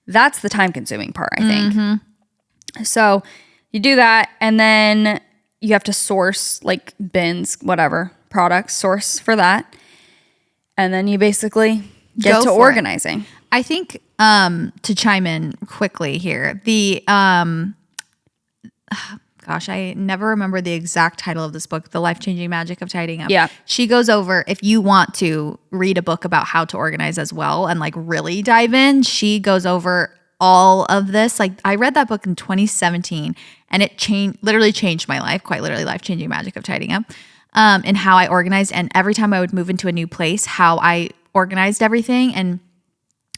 That's the time consuming part, I think. So you do that, and then you have to source like bins, whatever, products, source for that. And then you basically get to organizing. I think to chime in quickly here, the gosh, I never remember the exact title of this book, The Life-Changing Magic of Tidying Up. Yeah. She goes over, if you want to read a book about how to organize as well and like really dive in, she goes over all of this. Like I read that book in 2017 and it literally changed my life, quite literally, Life-Changing Magic of Tidying Up, and how I organized. And every time I would move into a new place, how I organized everything. And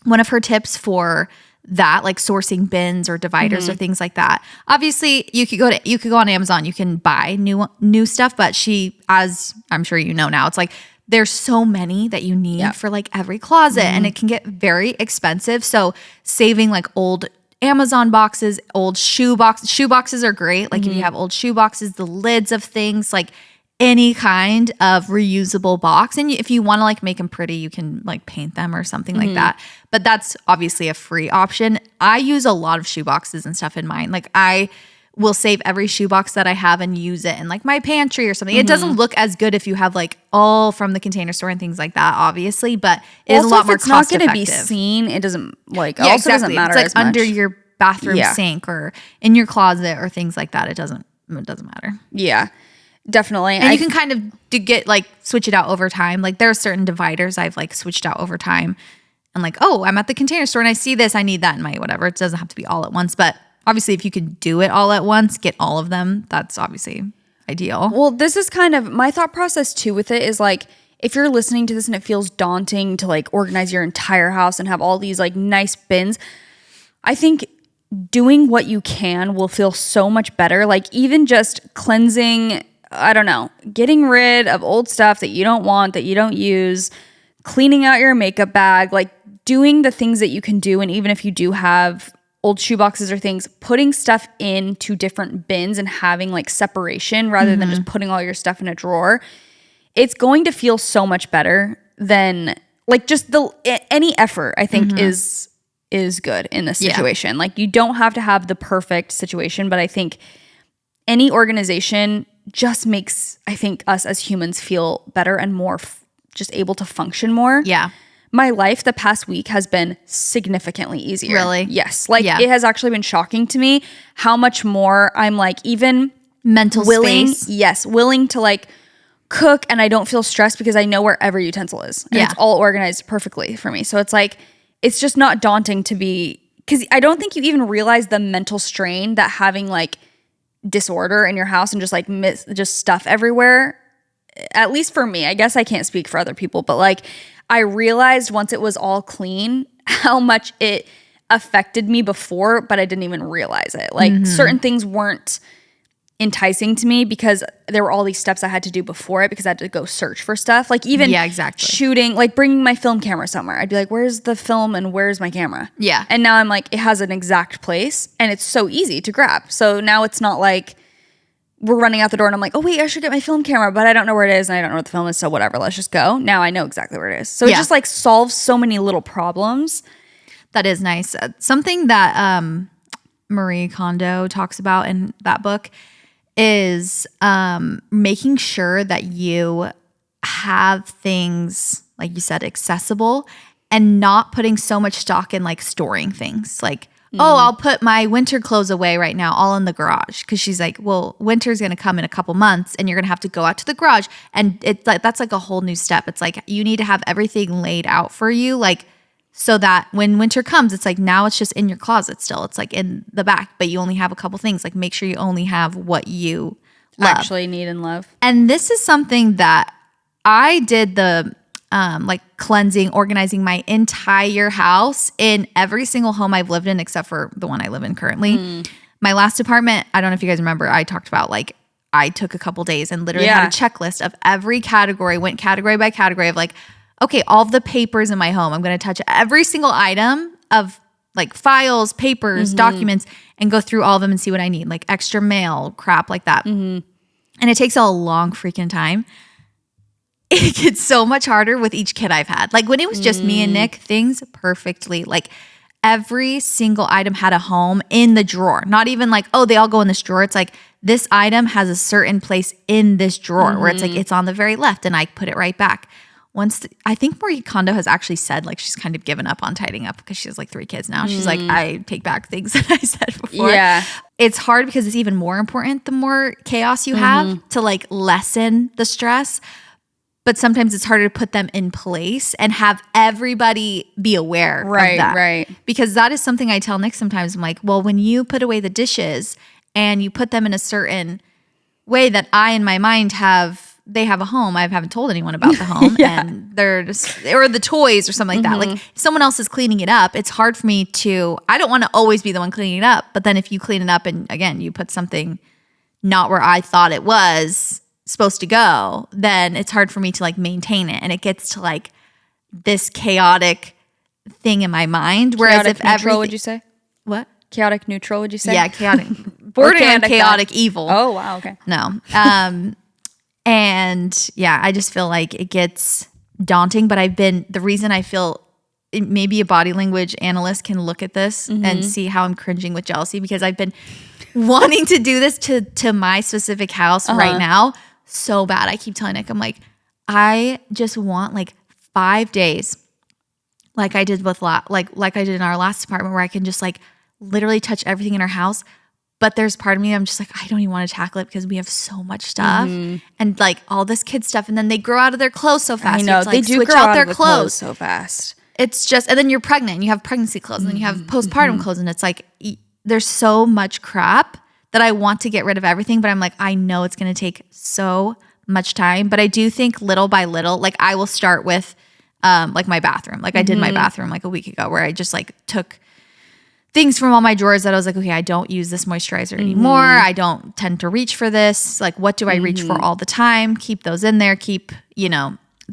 one of her tips for that, like sourcing bins or dividers or things like that. Obviously, you could go on Amazon, you can buy new stuff, but she, as I'm sure you know now, it's like there's so many that you need for like every closet, and it can get very expensive. So saving like old Amazon boxes, old shoe boxes are great. Like if you have old shoe boxes, the lids of things, like any kind of reusable box. And if you want to like make them pretty, you can like paint them or something like that. But that's obviously a free option. I use a lot of shoe boxes and stuff in mine. Like I will save every shoebox that I have and use it in like my pantry or something. It doesn't look as good if you have like all from the Container Store and things like that, obviously, but it is a lot more cost effective. It's not going to be seen. It doesn't like, yeah, also exactly. doesn't matter it's like as much. under your bathroom sink or in your closet or things like that. It doesn't matter. Yeah, definitely. And you can kind of get like switch it out over time. Like there are certain dividers I've like switched out over time. And like, oh, I'm at the Container Store and I see this, I need that in my whatever. It doesn't have to be all at once, but obviously, if you can do it all at once, get all of them, that's obviously ideal. Well, this is kind of my thought process too with it is like, if you're listening to this and it feels daunting to like organize your entire house and have all these like nice bins, I think doing what you can will feel so much better. Like even just cleansing, I don't know, getting rid of old stuff that you don't want, that you don't use, cleaning out your makeup bag, like doing the things that you can do. And even if you do have old shoe boxes or things, putting stuff into different bins and having like separation rather than just putting all your stuff in a drawer, it's going to feel so much better than like just any effort I think is good in this situation. Like you don't have to have the perfect situation, but I think any organization just makes, I think, us as humans feel better and more just able to function more. Yeah. My life the past week has been significantly easier. Really? Yes. Like it has actually been shocking to me how much more I'm like even willing to like cook and I don't feel stressed because I know where every utensil is. And it's all organized perfectly for me. So it's like, it's just not daunting to be, because I don't think you even realize the mental strain that having like disorder in your house and just like just stuff everywhere, at least for me, I guess I can't speak for other people, but like I realized once it was all clean how much it affected me before, but I didn't even realize it. Like certain things weren't enticing to me because there were all these steps I had to do before it because I had to go search for stuff. Like even shooting, like bringing my film camera somewhere. I'd be like, where's the film and where's my camera? Yeah. And now I'm like, it has an exact place and it's so easy to grab. So now it's not like we're running out the door and I'm like, oh wait, I should get my film camera, but I don't know where it is and I don't know what the film is. So whatever, let's just go. Now I know exactly where it is. So it just like solves so many little problems. That is nice. Something that Marie Kondo talks about in that book is making sure that you have things, like you said, accessible and not putting so much stock in like storing things. Like, oh, I'll put my winter clothes away right now all in the garage. Because she's like, well, winter's going to come in a couple months and you're going to have to go out to the garage. And it's like, that's like a whole new step. It's like you need to have everything laid out for you. Like, so that when winter comes, it's like now it's just in your closet still. It's like in the back, but you only have a couple things. Like make sure you only have what you actually need and love. And this is something that I did the like cleansing, organizing my entire house in every single home I've lived in except for the one I live in currently. My last apartment, I don't know if you guys remember, I talked about like I took a couple days and literally had a checklist of every category, went category by category of like, okay, all of the papers in my home, I'm going to touch every single item of like files, papers, documents, and go through all of them and see what I need, like extra mail, crap like that. And it takes a long freaking time. It gets so much harder with each kid I've had. Like when it was just me and Nick, things perfectly, like every single item had a home in the drawer. Not even like, oh, they all go in this drawer. It's like this item has a certain place in this drawer where it's like it's on the very left and I put it right back. I think Marie Kondo has actually said like she's kind of given up on tidying up because she has like 3 kids now. She's like, I take back things that I said before. Yeah. It's hard because it's even more important the more chaos you have to like lessen the stress. But sometimes it's harder to put them in place and have everybody be aware of that. Right. Because that is something I tell Nick sometimes. I'm like, well, when you put away the dishes and you put them in a certain way that I in my mind they have a home. I haven't told anyone about the home and they're just, or the toys or something like that. Like if someone else is cleaning it up, it's hard for me I don't want to always be the one cleaning it up. But then if you clean it up and again, you put something not where I thought it was supposed to go, then it's hard for me to like maintain it. And it gets to like this chaotic thing in my mind. Whereas chaotic neutral, would you say? What? Chaotic neutral, would you say? Yeah, chaotic. Borderline chaotic evil. Oh, wow. Okay. No. And yeah, I just feel like it gets daunting, but the reason I feel maybe a body language analyst can look at this and see how I'm cringing with jealousy, because I've been wanting to do this to my specific house right now so bad. I keep telling Nick, I'm like, I just want like 5 days like I did with like I did in our last apartment, where I can just like literally touch everything in our house. But there's part of me, I'm just like, I don't even want to tackle it because we have so much stuff and like all this kid stuff, and then they grow out of their clothes so fast. I know, they do switch grow out out their of the clothes so fast. It's just, and then you're pregnant and you have pregnancy clothes, and then you have postpartum clothes, and it's like there's so much crap that I want to get rid of everything, but I'm like, I know it's going to take so much time. But I do think little by little, like I will start with like my bathroom. Like I did my bathroom like a week ago, where I just like took things from all my drawers that I was like, okay, I don't use this moisturizer anymore. I don't tend to reach for this. Like, what do I reach for all the time? Keep those in there. Keep,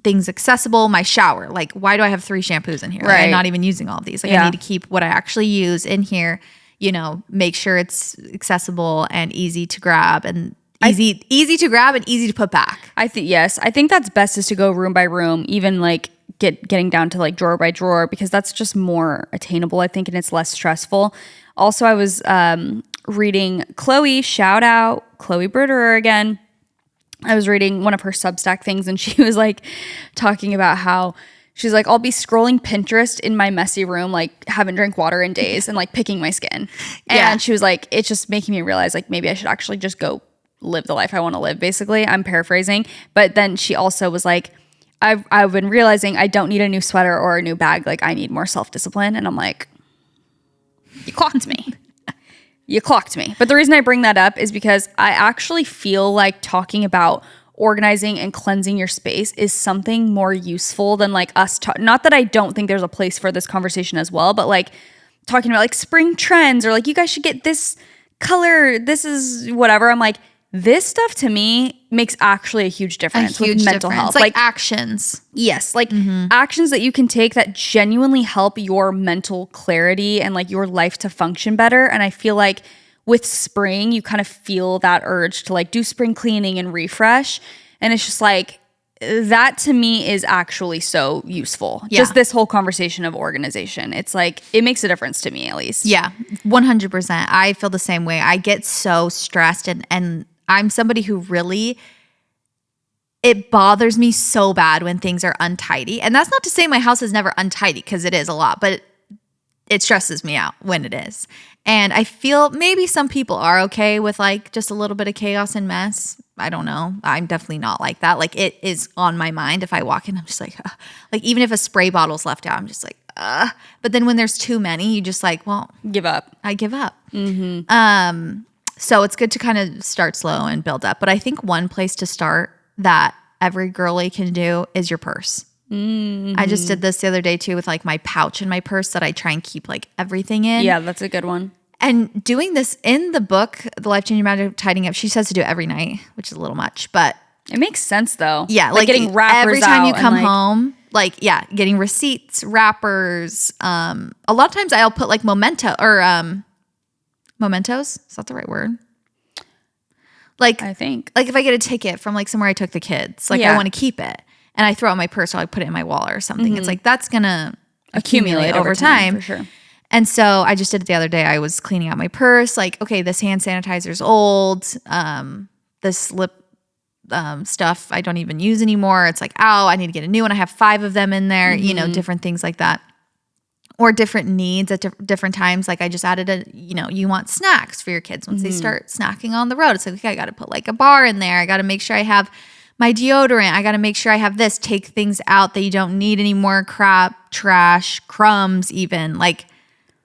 things accessible. My shower. Like, why do I have 3 shampoos in here? Right. Like, I'm not even using all of these. Like, I need to keep what I actually use in here, make sure it's accessible and easy to grab and easy to grab and easy to put back. I think that's best, is to go room by room, even like getting down to like drawer by drawer, because that's just more attainable, I think, and it's less stressful. Also, I was reading Chloe, shout out Chloe Bruderer again. I was reading one of her Substack things, and she was like talking about how she's like, I'll be scrolling Pinterest in my messy room, like haven't drank water in days, and like picking my skin. And she was like, it's just making me realize like maybe I should actually just go live the life I want to live, basically. I'm paraphrasing. But then she also was like, I've been realizing I don't need a new sweater or a new bag. Like, I need more self-discipline. And I'm like, you clocked me. You clocked me. But the reason I bring that up is because I actually feel like talking about organizing and cleansing your space is something more useful than like us. Not that I don't think there's a place for this conversation as well, but like talking about like spring trends, or like, you guys should get this color. This is whatever. I'm like, this stuff to me makes actually a huge difference with mental health. Like actions. Yes. Like actions that you can take that genuinely help your mental clarity and like your life to function better. And I feel like with spring, you kind of feel that urge to like do spring cleaning and refresh. And it's just like, that to me is actually so useful. Yeah. Just this whole conversation of organization. It's like, it makes a difference to me, at least. Yeah, 100%. I feel the same way. I get so stressed, and I'm somebody who really, it bothers me so bad when things are untidy. And that's not to say my house is never untidy, because it is a lot, but it stresses me out when it is. And I feel maybe some people are okay with like just a little bit of chaos and mess. I don't know. I'm definitely not like that. Like, it is on my mind. If I walk in, I'm just like, ugh. Like, even if a spray bottle's left out, I'm just like, ugh. But then when there's too many, you just like, well, give up. I give up. So it's good to kind of start slow and build up. But I think one place to start that every girly can do is your purse. I just did this the other day too with like my pouch and my purse that I try and keep like everything in. Yeah, that's a good one. And doing this in the book, The Life-Changing Magic of Tidying Up, she says to do it every night, which is a little much, but it makes sense though. Yeah, like getting wrappers every time you come home. Like, yeah, getting receipts, wrappers. A lot of times I'll put like mementos. Is that the right word? Like, I think. Like if I get a ticket from like somewhere I took the kids, like I want to keep it. And I throw it in my purse, or I put it in my wallet or something. It's like, that's going to accumulate over time. For sure. And so I just did it the other day. I was cleaning out my purse. Like, okay, this hand sanitizer's old. This lip stuff I don't even use anymore. It's like, oh, I need to get a new one. I have 5 of them in there, different things like that. Or different needs at different times. Like I just added you want snacks for your kids once they start snacking on the road. It's like, okay, I got to put like a bar in there. I got to make sure I have my deodorant. I got to make sure I have this. Take things out that you don't need anymore. Crap, trash, crumbs, even like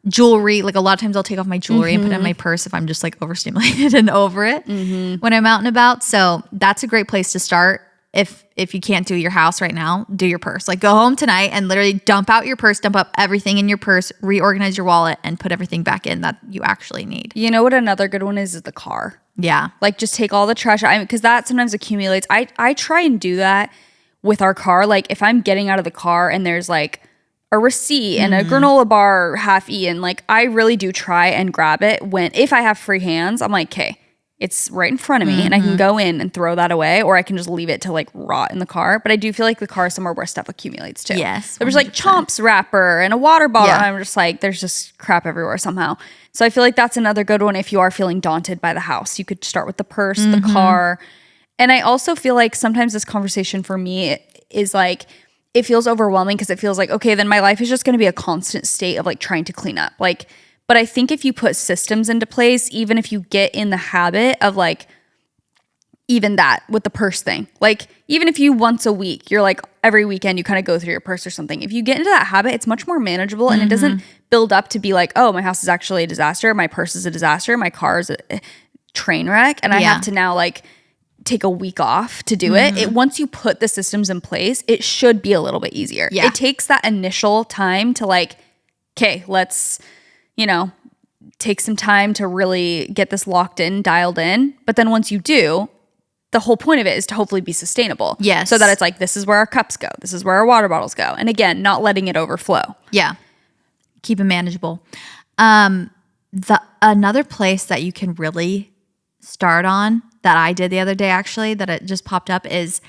jewelry. Like a lot of times I'll take off my jewelry and put it in my purse if I'm just like overstimulated and over it when I'm out and about. So that's a great place to start. If you can't do your house right now, do your purse. Like go home tonight and literally dump out your purse, dump up everything in your purse, reorganize your wallet, and put everything back in that you actually need. You know what another good one is the car. Yeah. Like just take all the trash. Because that sometimes accumulates. I try and do that with our car. Like if I'm getting out of the car and there's like a receipt and a granola bar half eaten, like I really do try and grab it if I have free hands. I'm like, okay, it's right in front of me and I can go in and throw that away, or I can just leave it to like rot in the car. But I do feel like the car is somewhere where stuff accumulates too. Yes. There was like Chomps wrapper and a water bottle. And I'm just like, there's just crap everywhere somehow. So I feel like that's another good one if you are feeling daunted by the house. You could start with the purse, the car. And I also feel like sometimes this conversation for me is like, it feels overwhelming because it feels like, okay, then my life is just going to be a constant state of like trying to clean up. Like, but I think if you put systems into place, even if you get in the habit of like, even that with the purse thing, like even if you once a week, you're like every weekend you kind of go through your purse or something. If you get into that habit, it's much more manageable and it doesn't build up to be like, oh, my house is actually a disaster. My purse is a disaster. My car is a train wreck. And I have to now like take a week off to do it. Once you put the systems in place, it should be a little bit easier. It takes that initial time to like, okay, let's, take some time to really get this locked in, dialed in. But then once you do, the whole point of it is to hopefully be sustainable. Yes. So that it's like, this is where our cups go. This is where our water bottles go. And again, not letting it overflow. Yeah. Keep it manageable. Another place that you can really start on that I did the other day, actually, that it just popped up is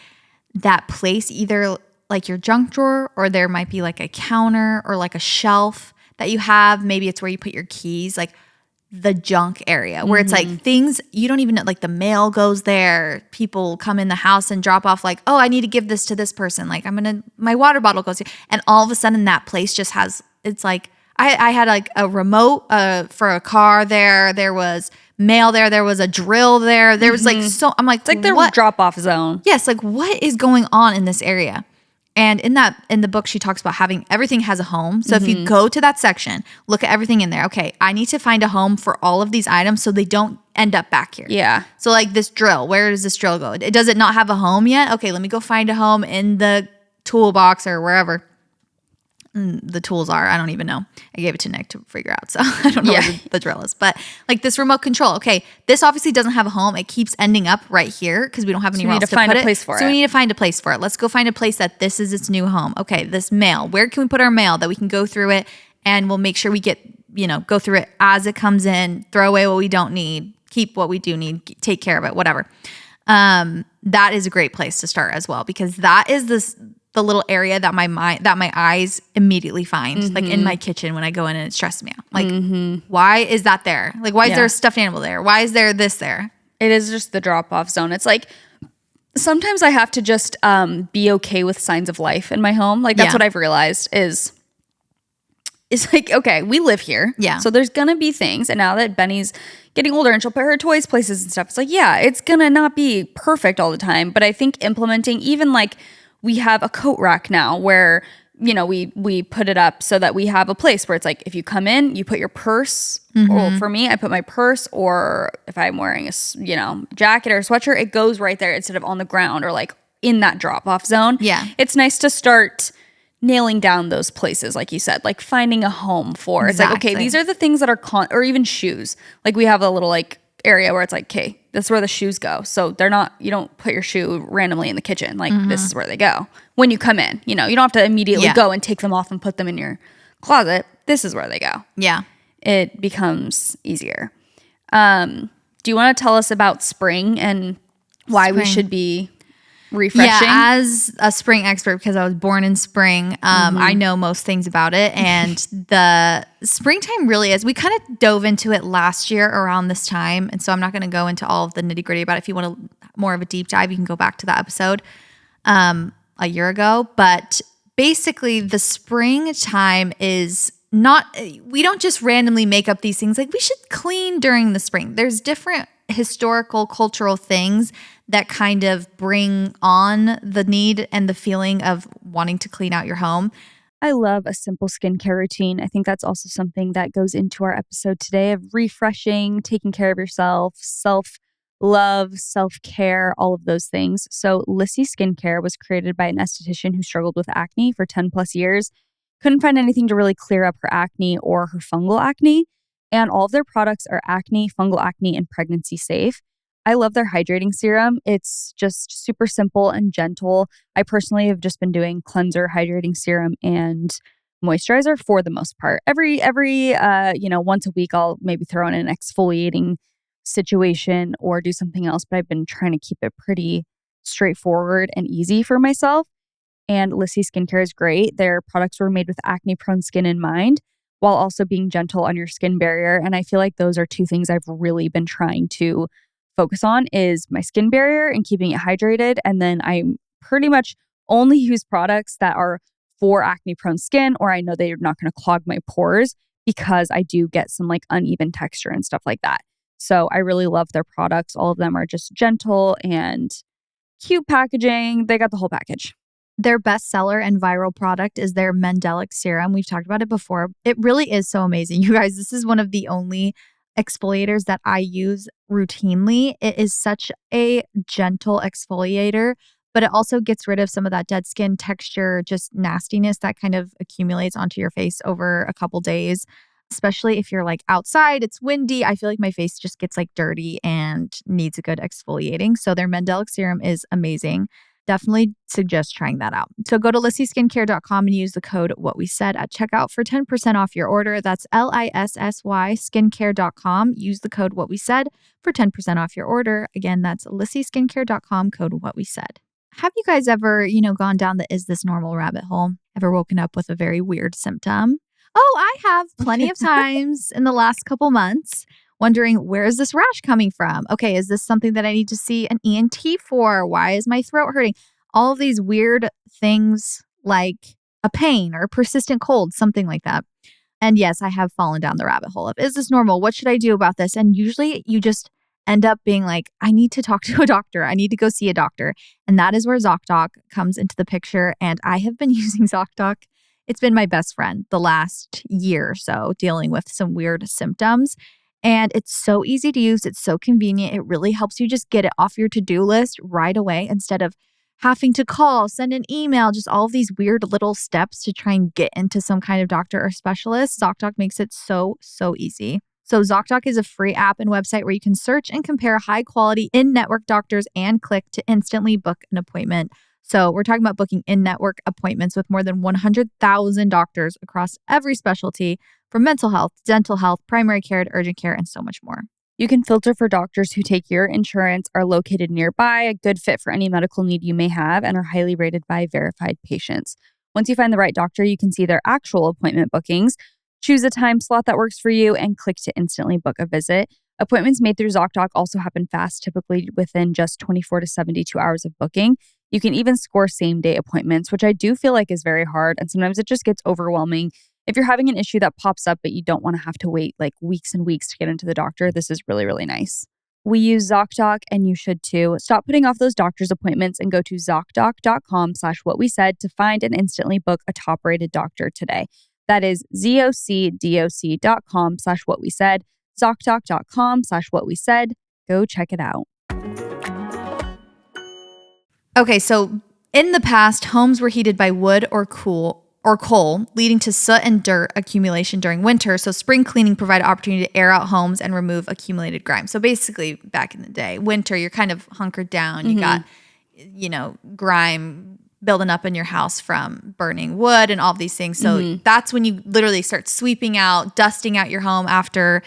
that place, either like your junk drawer, or there might be like a counter or like a shelf that you have. Maybe it's where you put your keys, like the junk area where it's like things you don't even know, like the mail goes there. People come in the house and drop off like, oh, I need to give this to this person. Like my water bottle goes here. And all of a sudden that place just has, it's like, I had like a remote for a car there. There was mail there. There was a drill there. There was like, so I'm like, it's like their drop off zone. Yes. Like what is going on in this area? And in the book, she talks about having everything has a home. So if you go to that section, look at everything in there. Okay, I need to find a home for all of these items so they don't end up back here. Yeah. So like this drill, where does this drill go? Does it not have a home yet? Okay, let me go find a home in the toolbox or wherever the tools are. I don't even know. I gave it to Nick to figure out. So I don't know what the drill is. But like this remote control. Okay, this obviously doesn't have a home. It keeps ending up right here because we don't have anywhere else to put it. So we need to find a place for it. So we need to find a place for it. Let's go find a place that this is its new home. Okay, this mail. Where can we put our mail that we can go through it and we'll make sure we get, go through it as it comes in, throw away what we don't need, keep what we do need, take care of it, whatever. That is a great place to start as well, because that is the little area that my eyes immediately find, like in my kitchen when I go in, and it stresses me out. Like, why is that there? Like, why is there a stuffed animal there? Why is there this there? It is just the drop off zone. It's like sometimes I have to just be okay with signs of life in my home. Like that's what I've realized is like, okay, we live here. Yeah. So there's gonna be things. And now that Benny's getting older and she'll put her toys places and stuff, it's like, yeah, it's gonna not be perfect all the time. But I think implementing, even like, we have a coat rack now where, we put it up so that we have a place where it's like, if you come in, you put your purse, or for me, I put my purse, or if I'm wearing a, jacket or a sweatshirt, it goes right there instead of on the ground or like in that drop off zone. Yeah. It's nice to start nailing down those places, like you said, like finding a home for. It's like, okay, these are the things that are or even shoes. Like we have a little like area where it's like, okay, that's where the shoes go. So you don't put your shoe randomly in the kitchen. Like this is where they go when you come in. You don't have to immediately go and take them off and put them in your closet. This is where they go. Yeah. It becomes easier. Do you want to tell us about spring and why we should be refreshing? Yeah, as a spring expert, because I was born in spring, I know most things about it. And the springtime really is, we kind of dove into it last year around this time. And so I'm not going to go into all of the nitty gritty about it. If you want more of a deep dive, you can go back to that episode a year ago. But basically the springtime is not, we don't just randomly make up these things. Like we should clean during the spring. There's different historical, cultural things that kind of bring on the need and the feeling of wanting to clean out your home. I love a simple skincare routine. I think that's also something that goes into our episode today of refreshing, taking care of yourself, self-love, self-care, all of those things. So Lissy Skincare was created by an esthetician who struggled with acne for 10 plus years. Couldn't find anything to really clear up her acne or her fungal acne. And all of their products are acne, fungal acne, and pregnancy safe. I love their hydrating serum. It's just super simple and gentle. I personally have just been doing cleanser, hydrating serum, and moisturizer for the most part. Every once a week, I'll maybe throw in an exfoliating situation or do something else, but I've been trying to keep it pretty straightforward and easy for myself. And Lissy Skincare is great. Their products were made with acne-prone skin in mind, while also being gentle on your skin barrier. And I feel like those are two things I've really been trying to focus on, is my skin barrier and keeping it hydrated. And then I pretty much only use products that are for acne-prone skin, or I know they're not going to clog my pores, because I do get some like uneven texture and stuff like that. So I really love their products. All of them are just gentle and cute packaging. They got the whole package. Their bestseller and viral product is their Mandelic Serum. We've talked about it before. It really is so amazing. You guys, this is one of the only exfoliators that I use routinely. It is such a gentle exfoliator, but it also gets rid of some of that dead skin texture, just nastiness that kind of accumulates onto your face over a couple days. Especially if you're like outside, it's windy. I feel like my face just gets like dirty and needs a good exfoliating. So their Mandelic Serum is amazing. Definitely suggest trying that out. So go to LissySkincare.com and use the code What We Said at checkout for 10% off your order. That's LISSY skincare.com. Use the code What We Said for 10% off your order. Again, that's LissySkincare.com, code What We Said. Have you guys ever, gone down the is this normal rabbit hole? Ever woken up with a very weird symptom? Oh, I have plenty of times in the last couple months wondering, where is this rash coming from? Okay, is this something that I need to see an ENT for? Why is my throat hurting? All of these weird things like a pain or a persistent cold, something like that. And yes, I have fallen down the rabbit hole of, is this normal? What should I do about this? And usually you just end up being like, I need to talk to a doctor. I need to go see a doctor. And that is where ZocDoc comes into the picture. And I have been using ZocDoc. It's been my best friend the last year or so, dealing with some weird symptoms. And it's so easy to use. It's so convenient. It really helps you just get it off your to-do list right away instead of having to call, send an email, just all of these weird little steps to try and get into some kind of doctor or specialist. ZocDoc makes it so easy. So ZocDoc is a free app and website where you can search and compare high-quality in-network doctors and click to instantly book an appointment. So we're talking about booking in-network appointments with more than 100,000 doctors across every specialty, from mental health, dental health, primary care to urgent care, and so much more. You can filter for doctors who take your insurance, are located nearby, a good fit for any medical need you may have, and are highly rated by verified patients. Once you find the right doctor, you can see their actual appointment bookings, choose a time slot that works for you, and click to instantly book a visit. Appointments made through ZocDoc also happen fast, typically within just 24 to 72 hours of booking. You can even score same-day appointments, which I do feel like is very hard, and sometimes it just gets overwhelming. If you're having an issue that pops up, but you don't want to have to wait like weeks and weeks to get into the doctor, this is really nice. We use ZocDoc, and you should too. Stop putting off those doctor's appointments and go to ZocDoc.com/whatwesaid to find and instantly book a top-rated doctor today. That is ZocDoc.com/whatwesaid, ZocDoc.com/whatwesaid. Go check it out. Okay, so in the past, homes were heated by wood or coal, leading to soot and dirt accumulation during winter. So spring cleaning provided opportunity to air out homes and remove accumulated grime. So basically, back in the day, winter, you're kind of hunkered down. You got, grime building up in your house from burning wood and all of these things. So that's when you literally start sweeping out, dusting out your home after.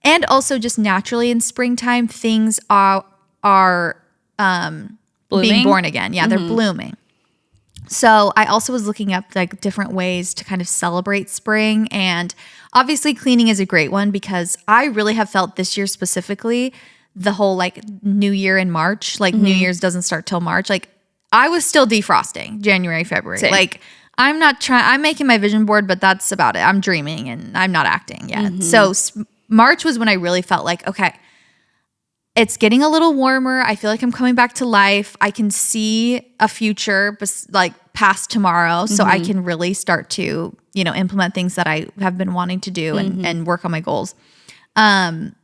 And also just naturally in springtime, things are being born again. Yeah, they're blooming. So I also was looking up like different ways to kind of celebrate spring, and obviously cleaning is a great one because I really have felt this year specifically the whole like New Year in March, like New Year's doesn't start till March. Like I was still defrosting January, February. Same. Like I'm making my vision board, but that's about it. I'm dreaming and I'm not acting yet. So March was when I really felt like, okay, it's getting a little warmer. I feel like I'm coming back to life. I can see a future like past tomorrow. So I can really start to, implement things that I have been wanting to do and work on my goals. And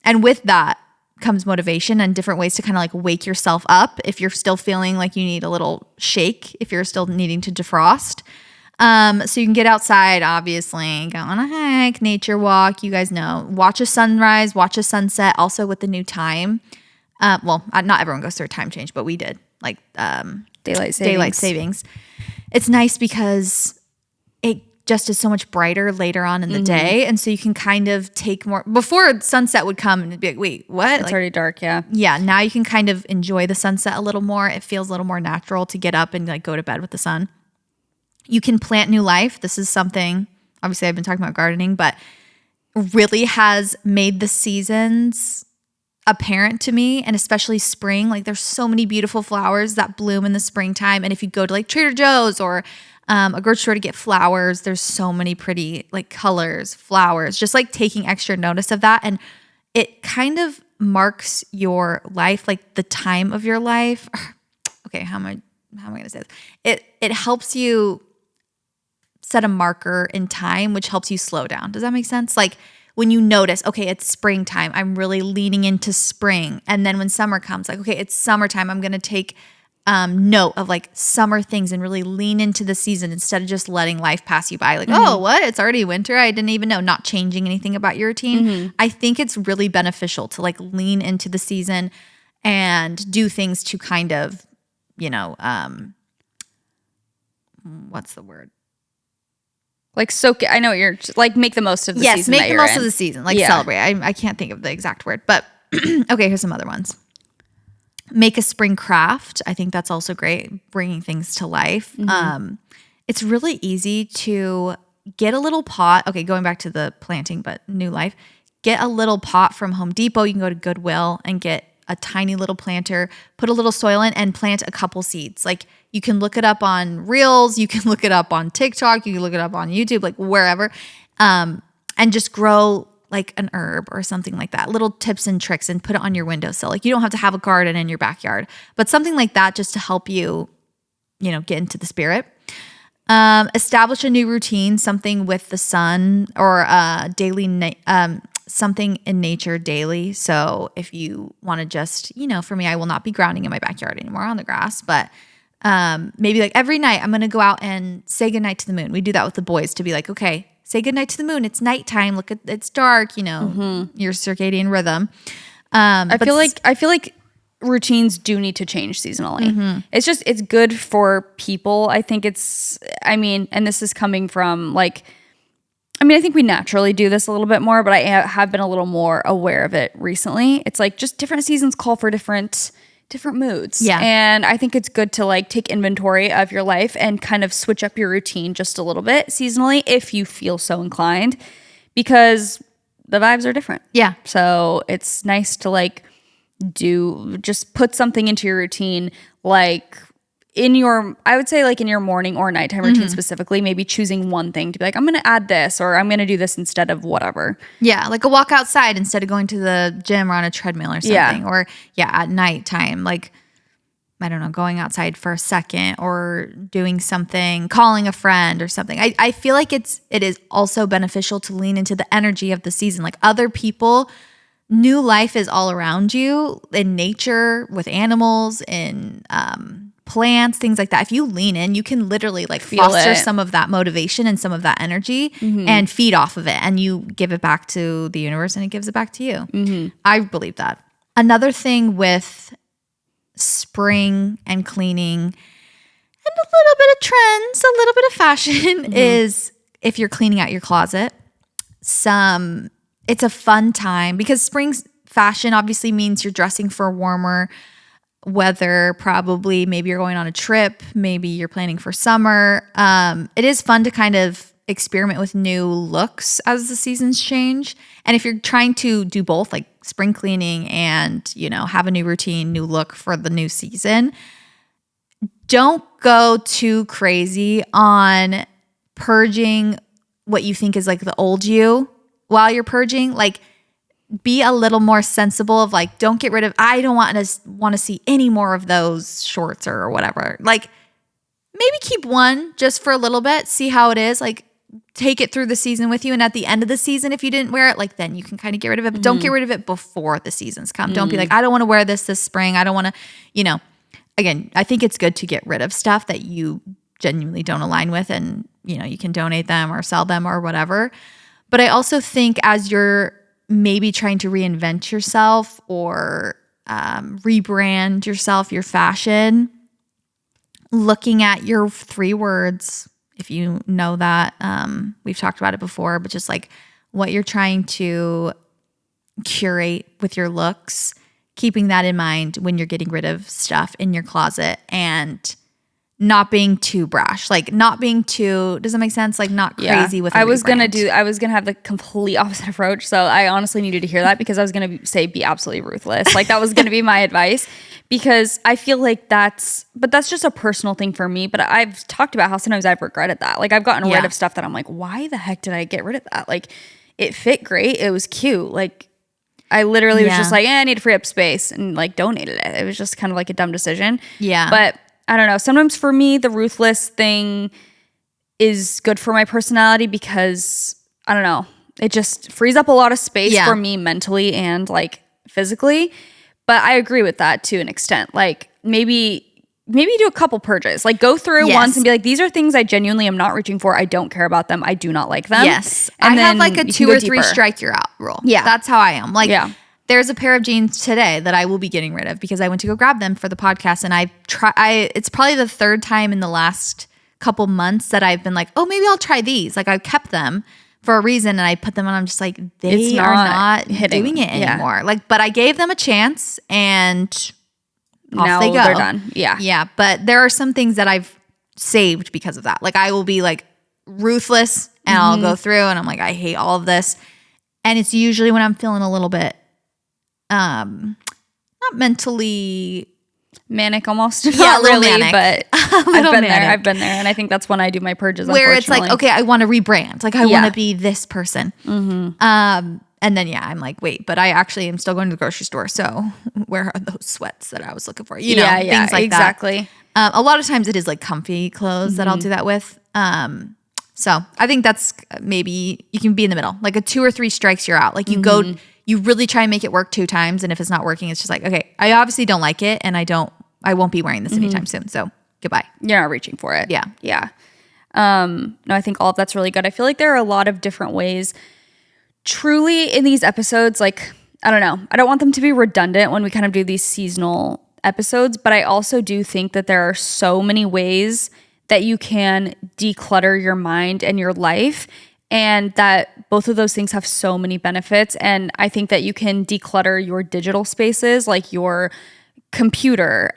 with that comes motivation and different ways to kind of like wake yourself up if you're still feeling like you need a little shake, if you're still needing to defrost. So you can get outside, obviously, go on a hike, nature walk, you guys know, watch a sunrise, watch a sunset, also with the new time. Well, not everyone goes through a time change, but we did, like daylight savings. It's nice because it just is so much brighter later on in the day. And so you can kind of take more, before sunset would come and be like, wait, what? It's already dark, yeah. Yeah, now you can kind of enjoy the sunset a little more. It feels a little more natural to get up and like go to bed with the sun. You can plant new life. This is something, obviously I've been talking about gardening, but really has made the seasons apparent to me, and especially spring. Like there's so many beautiful flowers that bloom in the springtime. And if you go to like Trader Joe's or a grocery store to get flowers, there's so many pretty like colors, flowers, just like taking extra notice of that. And it kind of marks your life, like the time of your life. Okay, how am I going to say this? It helps you set a marker in time, which helps you slow down. Does that make sense? Like when you notice, okay, it's springtime, I'm really leaning into spring. And then when summer comes, like, okay, it's summertime, I'm going to take note of like summer things and really lean into the season instead of just letting life pass you by. Like, oh, what? It's already winter. I didn't even know. Not changing anything about your routine. I think it's really beneficial to like lean into the season and do things to kind of, what's the word? Like soak it. I know what you're like, make the most of the season. Yes, make the most of the season. Like celebrate. I can't think of the exact word, but okay, here's some other ones. Make a spring craft. I think that's also great, bringing things to life. It's really easy to get a little pot. Okay, going back to the planting, but new life. Get a little pot from Home Depot. You can go to Goodwill and get a tiny little planter, put a little soil in and plant a couple seeds. Like you can look it up on Reels, you can look it up on TikTok, you can look it up on YouTube, like wherever, and just grow like an herb or something like that. Little tips and tricks and put it on your windowsill. Like you don't have to have a garden in your backyard, but something like that just to help you, get into the spirit. Establish a new routine, something with the sun or daily, something in nature daily. So if you want to just, for me, I will not be grounding in my backyard anymore on the grass, but maybe like every night I'm going to go out and say goodnight to the moon. We do that with the boys to be like, okay, say goodnight to the moon. It's nighttime. Look, it's dark, your circadian rhythm. I feel like routines do need to change seasonally. It's good for people. I think and this is coming from like, I think we naturally do this a little bit more, but I have been a little more aware of it recently. It's like just different seasons call for different moods. Yeah. And I think it's good to like take inventory of your life and kind of switch up your routine just a little bit seasonally if you feel so inclined, because the vibes are different. Yeah. So it's nice to like just put something into your routine, like I would say like in your morning or nighttime routine specifically, maybe choosing one thing to be like, I'm going to add this or I'm going to do this instead of whatever. Yeah. Like a walk outside instead of going to the gym or on a treadmill or something. Yeah. Or at nighttime, like, I don't know, going outside for a second or doing something, calling a friend or something. I feel like it is also beneficial to lean into the energy of the season. Like other people, new life is all around you in nature, with animals, in plants, things like that. If you lean in, you can literally like foster some of that motivation and some of that energy and feed off of it. And you give it back to the universe and it gives it back to you. I believe that. Another thing with spring and cleaning and a little bit of trends, a little bit of fashion is if you're cleaning out your closet, it's a fun time because spring's fashion obviously means you're dressing for warmer weather, probably maybe you're going on a trip, maybe you're planning for summer. It is fun to kind of experiment with new looks as the seasons change. And if you're trying to do both, like spring cleaning and, have a new routine, new look for the new season, don't go too crazy on purging what you think is like the old you while you're purging. Like, be a little more sensible of like, don't get rid of, I don't want to see any more of those shorts or whatever. Like maybe keep one just for a little bit, see how it is. Like take it through the season with you. And at the end of the season, if you didn't wear it, like then you can kind of get rid of it, but don't get rid of it before the seasons come. Don't be like, I don't want to wear this spring. I don't want to, again, I think it's good to get rid of stuff that you genuinely don't align with and, you can donate them or sell them or whatever. But I also think as you're maybe trying to reinvent yourself or rebrand yourself, your fashion, looking at your 3 words, if you know that. We've talked about it before, but just like what you're trying to curate with your looks, keeping that in mind when you're getting rid of stuff in your closet, and not being too brash, like not being too, does that make sense? Like not crazy with a I was gonna rebrand. have the complete opposite approach. So I honestly needed to hear that because I was gonna say be absolutely ruthless. Like that was gonna be my advice, because I feel like that's just a personal thing for me. But I've talked about how sometimes I've regretted that. Like I've gotten rid of stuff that I'm like, why the heck did I get rid of that? Like it fit great. It was cute. Like I literally was just like, I need to free up space, and like donated it. It was just kind of like a dumb decision. Yeah. But I don't know. Sometimes for me, the ruthless thing is good for my personality because I don't know. It just frees up a lot of space for me mentally and like physically. But I agree with that to an extent. Like maybe do a couple purges. Like go through once and be like, these are things I genuinely am not reaching for. I don't care about them. I do not like them. Yes. And I have like a 2 or 3 strike you're out rule. Yeah. That's how I am. Like there's a pair of jeans today that I will be getting rid of because I went to go grab them for the podcast, and it's probably the 3rd time in the last couple months that I've been like, oh, maybe I'll try these. Like I kept them for a reason, and I put them on. I'm just like, they are not doing it anymore. Like, but I gave them a chance, and off now they go. They're done. Yeah. Yeah. But there are some things that I've saved because of that. Like I will be like ruthless, and I'll go through, and I'm like, I hate all of this. And it's usually when I'm feeling a little bit not mentally manic almost. Yeah, not really, manic. But I've been there. And I think that's when I do my purges, where it's like, okay, I want to rebrand. Like I want to be this person. And then, I'm like, wait, but I actually am still going to the grocery store. So where are those sweats that I was looking for? You know, things like exactly. that. A lot of times it is like comfy clothes that I'll do that with. So I think that's maybe you can be in the middle, like a 2 or 3 strikes, you're out. Like you go, you really try and make it work 2 times. And if it's not working, it's just like, okay, I obviously don't like it, and I won't be wearing this anytime soon. So goodbye. You're not reaching for it. Yeah. Yeah. No, I think all of that's really good. I feel like there are a lot of different ways truly in these episodes. Like, I don't know. I don't want them to be redundant when we kind of do these seasonal episodes, but I also do think that there are so many ways that you can declutter your mind and your life, and that both of those things have so many benefits. And I think that you can declutter your digital spaces, like your computer,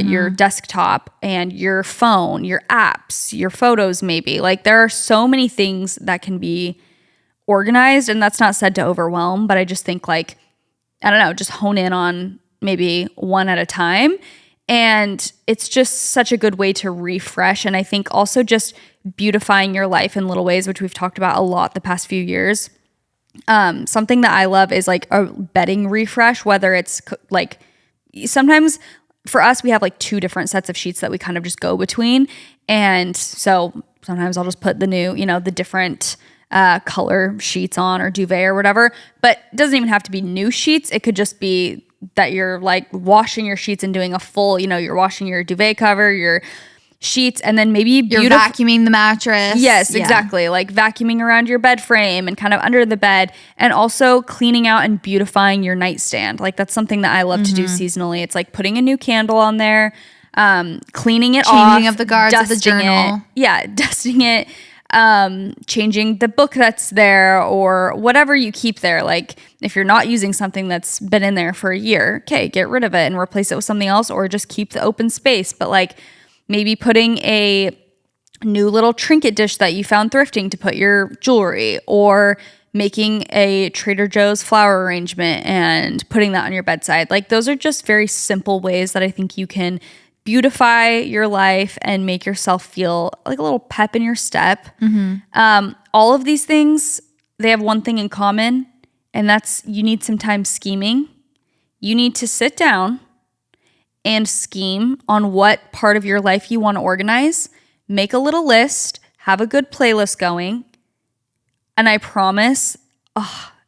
your desktop, and your phone, your apps, your photos maybe. Like there are so many things that can be organized, and that's not said to overwhelm, but I just think like, I don't know, just hone in on maybe one at a time. And it's just such a good way to refresh. And I think also just beautifying your life in little ways, which we've talked about a lot the past few years. Something that I love is like a bedding refresh, whether it's like sometimes for us, we have like 2 different sets of sheets that we kind of just go between. And so sometimes I'll just put the new, the different color sheets on, or duvet or whatever. But it doesn't even have to be new sheets. It could just be that you're like washing your sheets and doing a full, you're washing your duvet cover, your sheets, and then maybe you're vacuuming the mattress. Yes, exactly. Like vacuuming around your bed frame and kind of under the bed, and also cleaning out and beautifying your nightstand. Like that's something that I love to do seasonally. It's like putting a new candle on there, cleaning it off, changing of the guards of the journal. Dusting it, changing the book that's there or whatever you keep there. Like if you're not using something that's been in there for a year, okay, get rid of it and replace it with something else, or just keep the open space. But like maybe putting a new little trinket dish that you found thrifting to put your jewelry, or making a Trader Joe's flower arrangement and putting that on your bedside. Like those are just very simple ways that I think you can beautify your life and make yourself feel like a little pep in your step. All of these things, they have one thing in common, and that's you need some time scheming. You need to sit down and scheme on what part of your life you want to organize. Make a little list, have a good playlist going, and I promise,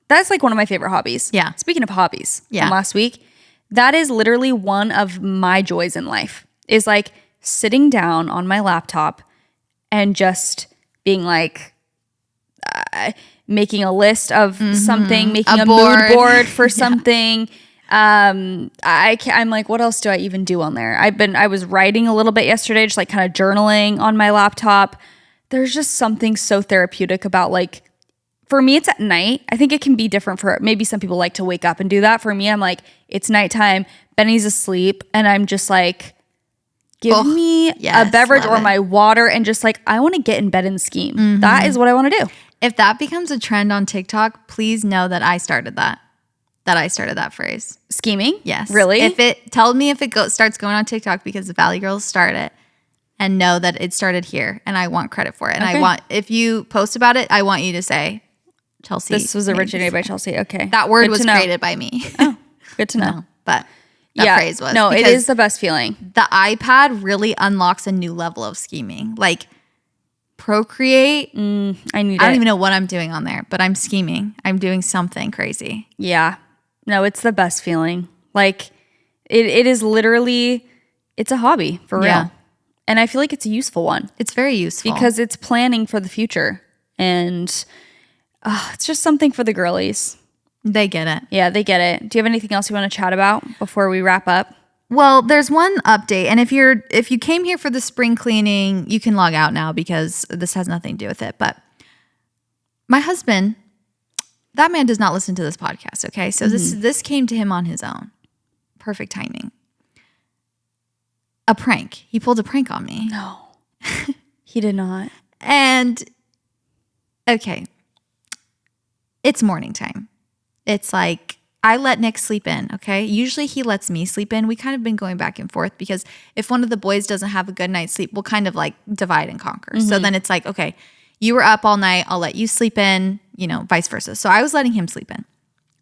that's like one of my favorite hobbies. Yeah. Speaking of hobbies from last week, that is literally one of my joys in life, is like sitting down on my laptop and just being like, making a list of something, making a mood board for something. I'm like, what else do I even do on there? I was writing a little bit yesterday, just like kind of journaling on my laptop. there's just something so therapeutic about like, for me, it's at night. I think it can be different for maybe some people like to wake up and do that. For me, I'm like, it's nighttime. Benny's asleep. And I'm just like, give me a beverage or my water. And just like, I want to get in bed and scheme. Mm-hmm. That is what I want to do. If that becomes a trend on TikTok, please know that I started that. That I started that phrase. Scheming? Yes. Really? If it, tell me if it starts going on TikTok because the Valley Girls start it. And know that it started here. And I want credit for it. And I want, if you post about it, I want you to say, Chelsey. This was originated by Chelsey. Okay. That word was created by me. Oh, good to know. No, but that phrase was. No, it is the best feeling. The iPad really unlocks a new level of scheming. Like Procreate. I don't even know what I'm doing on there, but I'm scheming. I'm doing something crazy. Yeah. No, it's the best feeling. Like it is literally, it's a hobby for real. Yeah. And I feel like it's a useful one. It's very useful. Because it's planning for the future. And it's just something for the girlies. They get it. Yeah, they get it. Do you have anything else you want to chat about before we wrap up? Well, there's one update. And if you came here for the spring cleaning, you can log out now because this has nothing to do with it. But my husband, that man does not listen to this podcast, okay? So this came to him on his own. Perfect timing. A prank. He pulled a prank on me. No, he did not. And, okay, it's morning time. It's like, I let Nick sleep in, okay? Usually he lets me sleep in. We kind of been going back and forth because if one of the boys doesn't have a good night's sleep, we'll kind of like divide and conquer. So then it's like, okay, you were up all night. I'll let you sleep in, vice versa. So I was letting him sleep in.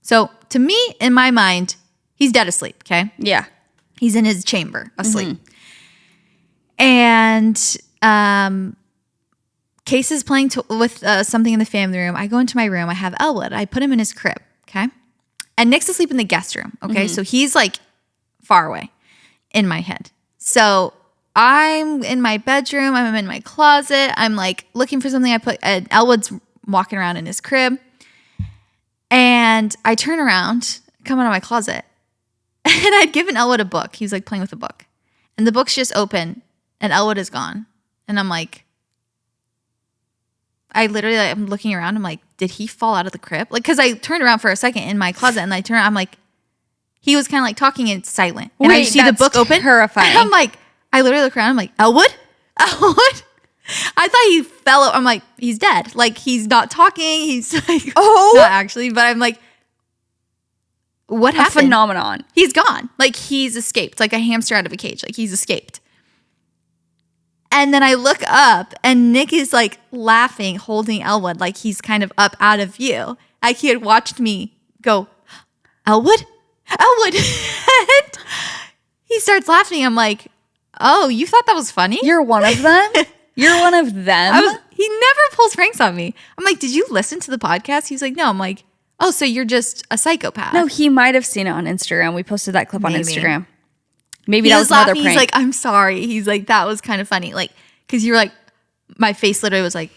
So to me, in my mind, he's dead asleep, okay? Yeah. He's in his chamber asleep. And Case is playing with something in the family room. I go into my room. I have Elwood. I put him in his crib, okay? And Nick's asleep in the guest room, okay? So he's like far away in my head. So I'm in my bedroom. I'm in my closet. I'm like looking for something. Elwood's walking around in his crib. And I turn around, come out of my closet. And I'd given Elwood a book. He was like playing with a book. And the book's just open. And Elwood is gone. And I'm like, I'm looking around. I'm like, did he fall out of the crib? Like, because I turned around for a second in my closet and I turned around. I'm like, he was kind of like talking and silent. And I see the book open. Terrifying. And I'm like, I literally look around. I'm like, Elwood? Elwood? I thought he fell out. I'm like, he's dead. Like, he's not talking. He's like, not actually. But I'm like, what happened? A phenomenon. He's gone. Like, he's escaped. Like a hamster out of a cage. Like, he's escaped. And then I look up and Nick is like laughing, holding Elwood, like he's kind of up out of view. Like he had watched me go, Elwood? Elwood. And he starts laughing. I'm like, oh, you thought that was funny? You're one of them? You're one of them? He never pulls pranks on me. I'm like, did you listen to the podcast? He's like, no. I'm like, oh, so you're just a psychopath. No, he might have seen it on Instagram. We posted that clip on Instagram. Maybe that was another prank. He's like, I'm sorry. He's like, that was kind of funny. Like, because you're like, my face literally was like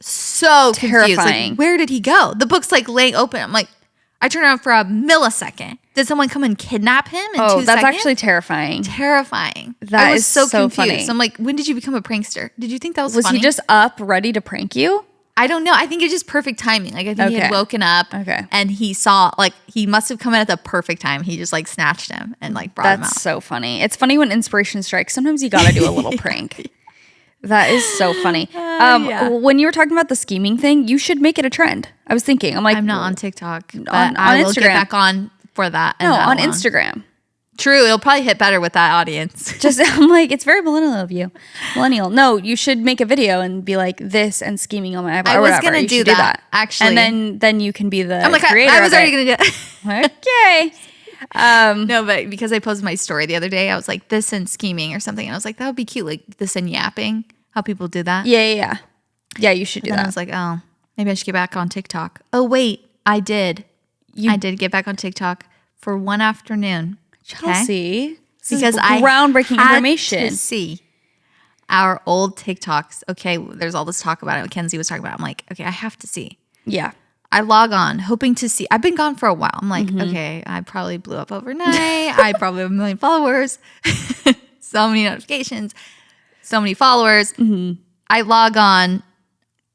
so terrifying. Confused. Like, where did he go? The book's like laying open. I'm like, I turn around for a millisecond. Did someone come and kidnap him in 2 seconds? That's actually terrifying. Terrifying. That is so confused. Funny. So I'm like, when did you become a prankster? Did you think that was funny? Was he just up, ready to prank you? I don't know. I think it's just perfect timing. Like, I think he had woken up and he saw, like, he must have come in at the perfect time. He just, like, snatched him and, like, brought him out. That's so funny. It's funny when inspiration strikes. Sometimes you got to do a little prank. That is so funny. When you were talking about the scheming thing, you should make it a trend. I was thinking, I'm like, I'm not on TikTok, but I will Instagram. Get back on for that. No, on Instagram. True, it'll probably hit better with that audience. I'm like, it's very millennial of you. Millennial. No, you should make a video and be like this and scheming on my iPad. I was going to do that, actually. And then you can be the creator. I was already going to do it. Okay. No, but because I posted my story the other day, I was like, this and scheming or something. And I was like, that would be cute. Like this and yapping, how people do that. Yeah. Yeah, you should do that. I was like, oh, maybe I should get back on TikTok. Oh, wait, I did. I did get back on TikTok for one afternoon. Chelsey, because I groundbreaking information. To see our old TikToks. Okay, there's all this talk about it. Mackenzie was talking about it. I'm like, okay, I have to see. Yeah. I log on, hoping to see. I've been gone for a while. I'm like, okay, I probably blew up overnight. I probably have 1 million followers, so many notifications, so many followers. I log on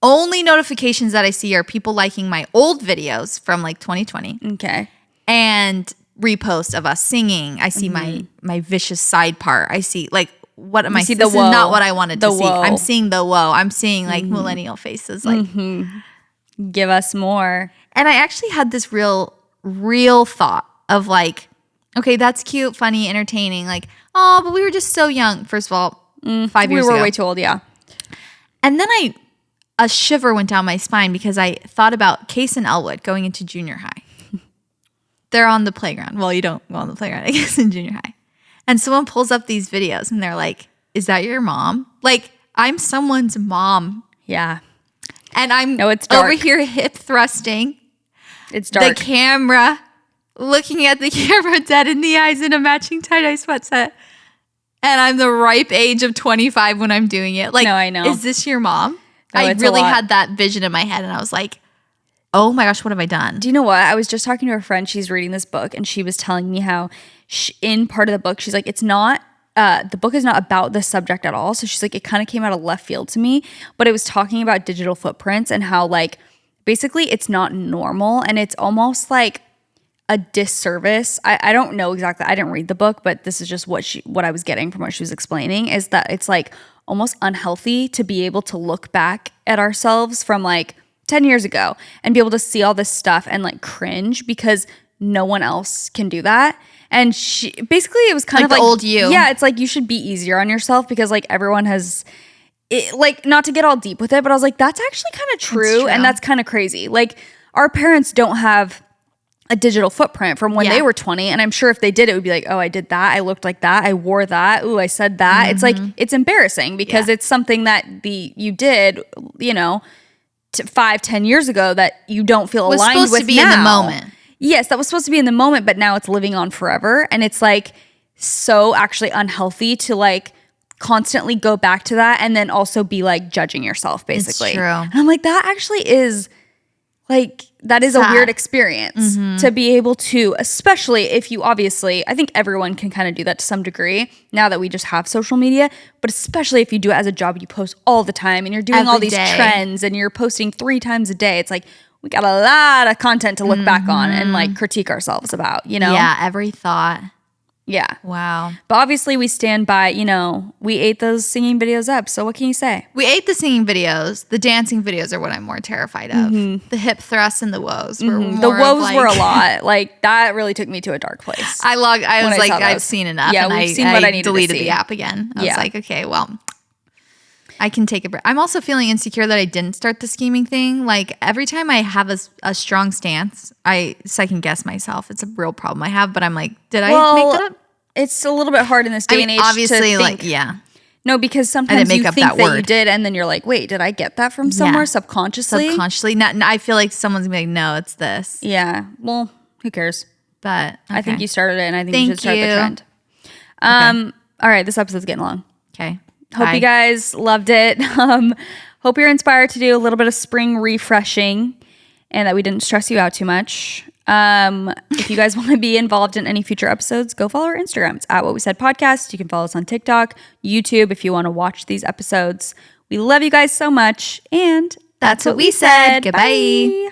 only notifications that I see are people liking my old videos from like 2020. Okay. And repost of us singing. I see my vicious side part. I see like, what am I seeing? This is not what I wanted to see. I'm seeing the woe. I'm seeing like millennial faces. Like, give us more. And I actually had this real thought of like, okay, that's cute, funny, entertaining. Like, oh, but we were just so young. First of all, 5 years ago. We were way too old, yeah. And then a shiver went down my spine because I thought about Case and Elwood going into junior high. They're on the playground. Well, you don't go on the playground, I guess, in junior high. And someone pulls up these videos and they're like, is that your mom? Like, I'm someone's mom. Yeah. And I'm it's dark. over here hip thrusting. It's dark. The camera, looking at the camera dead in the eyes in a matching tie-dye sweatset. And I'm the ripe age of 25 when I'm doing it. Like, no, I know. Is this your mom? No, I really had that vision in my head and I was like, oh my gosh, what have I done? Do you know what? I was just talking to a friend. She's reading this book and she was telling me how in part of the book, she's like, it's not, the book is not about this subject at all. So she's like, it kind of came out of left field to me, but it was talking about digital footprints and how like, basically it's not normal and it's almost like a disservice. I don't know exactly. I didn't read the book, but this is just what I was getting from what she was explaining is that it's like almost unhealthy to be able to look back at ourselves from like 10 years ago and be able to see all this stuff and like cringe because no one else can do that. And she basically, it was kind of like the old you. Yeah, it's like you should be easier on yourself because like everyone has it, like not to get all deep with it, but I was like, that's actually kind of true. And that's kind of crazy. Like our parents don't have a digital footprint from when they were 20. And I'm sure if they did, it would be like, oh, I did that. I looked like that. I wore that. Ooh, I said that. It's like, it's embarrassing because it's something that you did, you know, 5-10 years ago that you don't feel aligned with now. Was supposed to be in the moment. Yes, that was supposed to be in the moment, but now it's living on forever. And it's like so actually unhealthy to like constantly go back to that and then also be like judging yourself basically. It's true. And I'm like, that actually is like, that is sad. A weird experience to be able to, especially if you obviously, I think everyone can kind of do that to some degree now that we just have social media, but especially if you do it as a job, you post all the time and you're doing all these trends and you're posting 3 times a day. It's like, we got a lot of content to look back on and like critique ourselves about, you know? Yeah, every thought. Yeah. Wow. But obviously we stand by, you know, we ate those singing videos up. So what can you say? We ate the singing videos. The dancing videos are what I'm more terrified of. The hip thrusts and the woes were more the woes like, were a lot. Like that really took me to a dark place. I was like, I've seen enough. Yeah, and we've seen what I needed deleted to see. the app again. I was like, okay, well, I can take a break. I'm also feeling insecure that I didn't start the scheming thing. Like every time I have a strong stance, I second guess myself. It's a real problem I have, but I'm like, did I make that up? It's a little bit hard in this day and age obviously, to think. like, yeah. No, because sometimes you think that word. you did, and then you're like, wait, did I get that from somewhere subconsciously? Subconsciously. I feel like someone's going to be like, no, it's this. Yeah. Well, who cares? But okay. I think you started it, and I think you should start the trend. All right, this episode's getting long. Okay. Hope you guys loved it. Hope you're inspired to do a little bit of spring refreshing and that we didn't stress you out too much. If you guys want to be involved in any future episodes, go follow our Instagram. It's at What We Said Podcast. You can follow us on TikTok, YouTube if you want to watch these episodes. We love you guys so much. And that's what we said. Goodbye. Bye.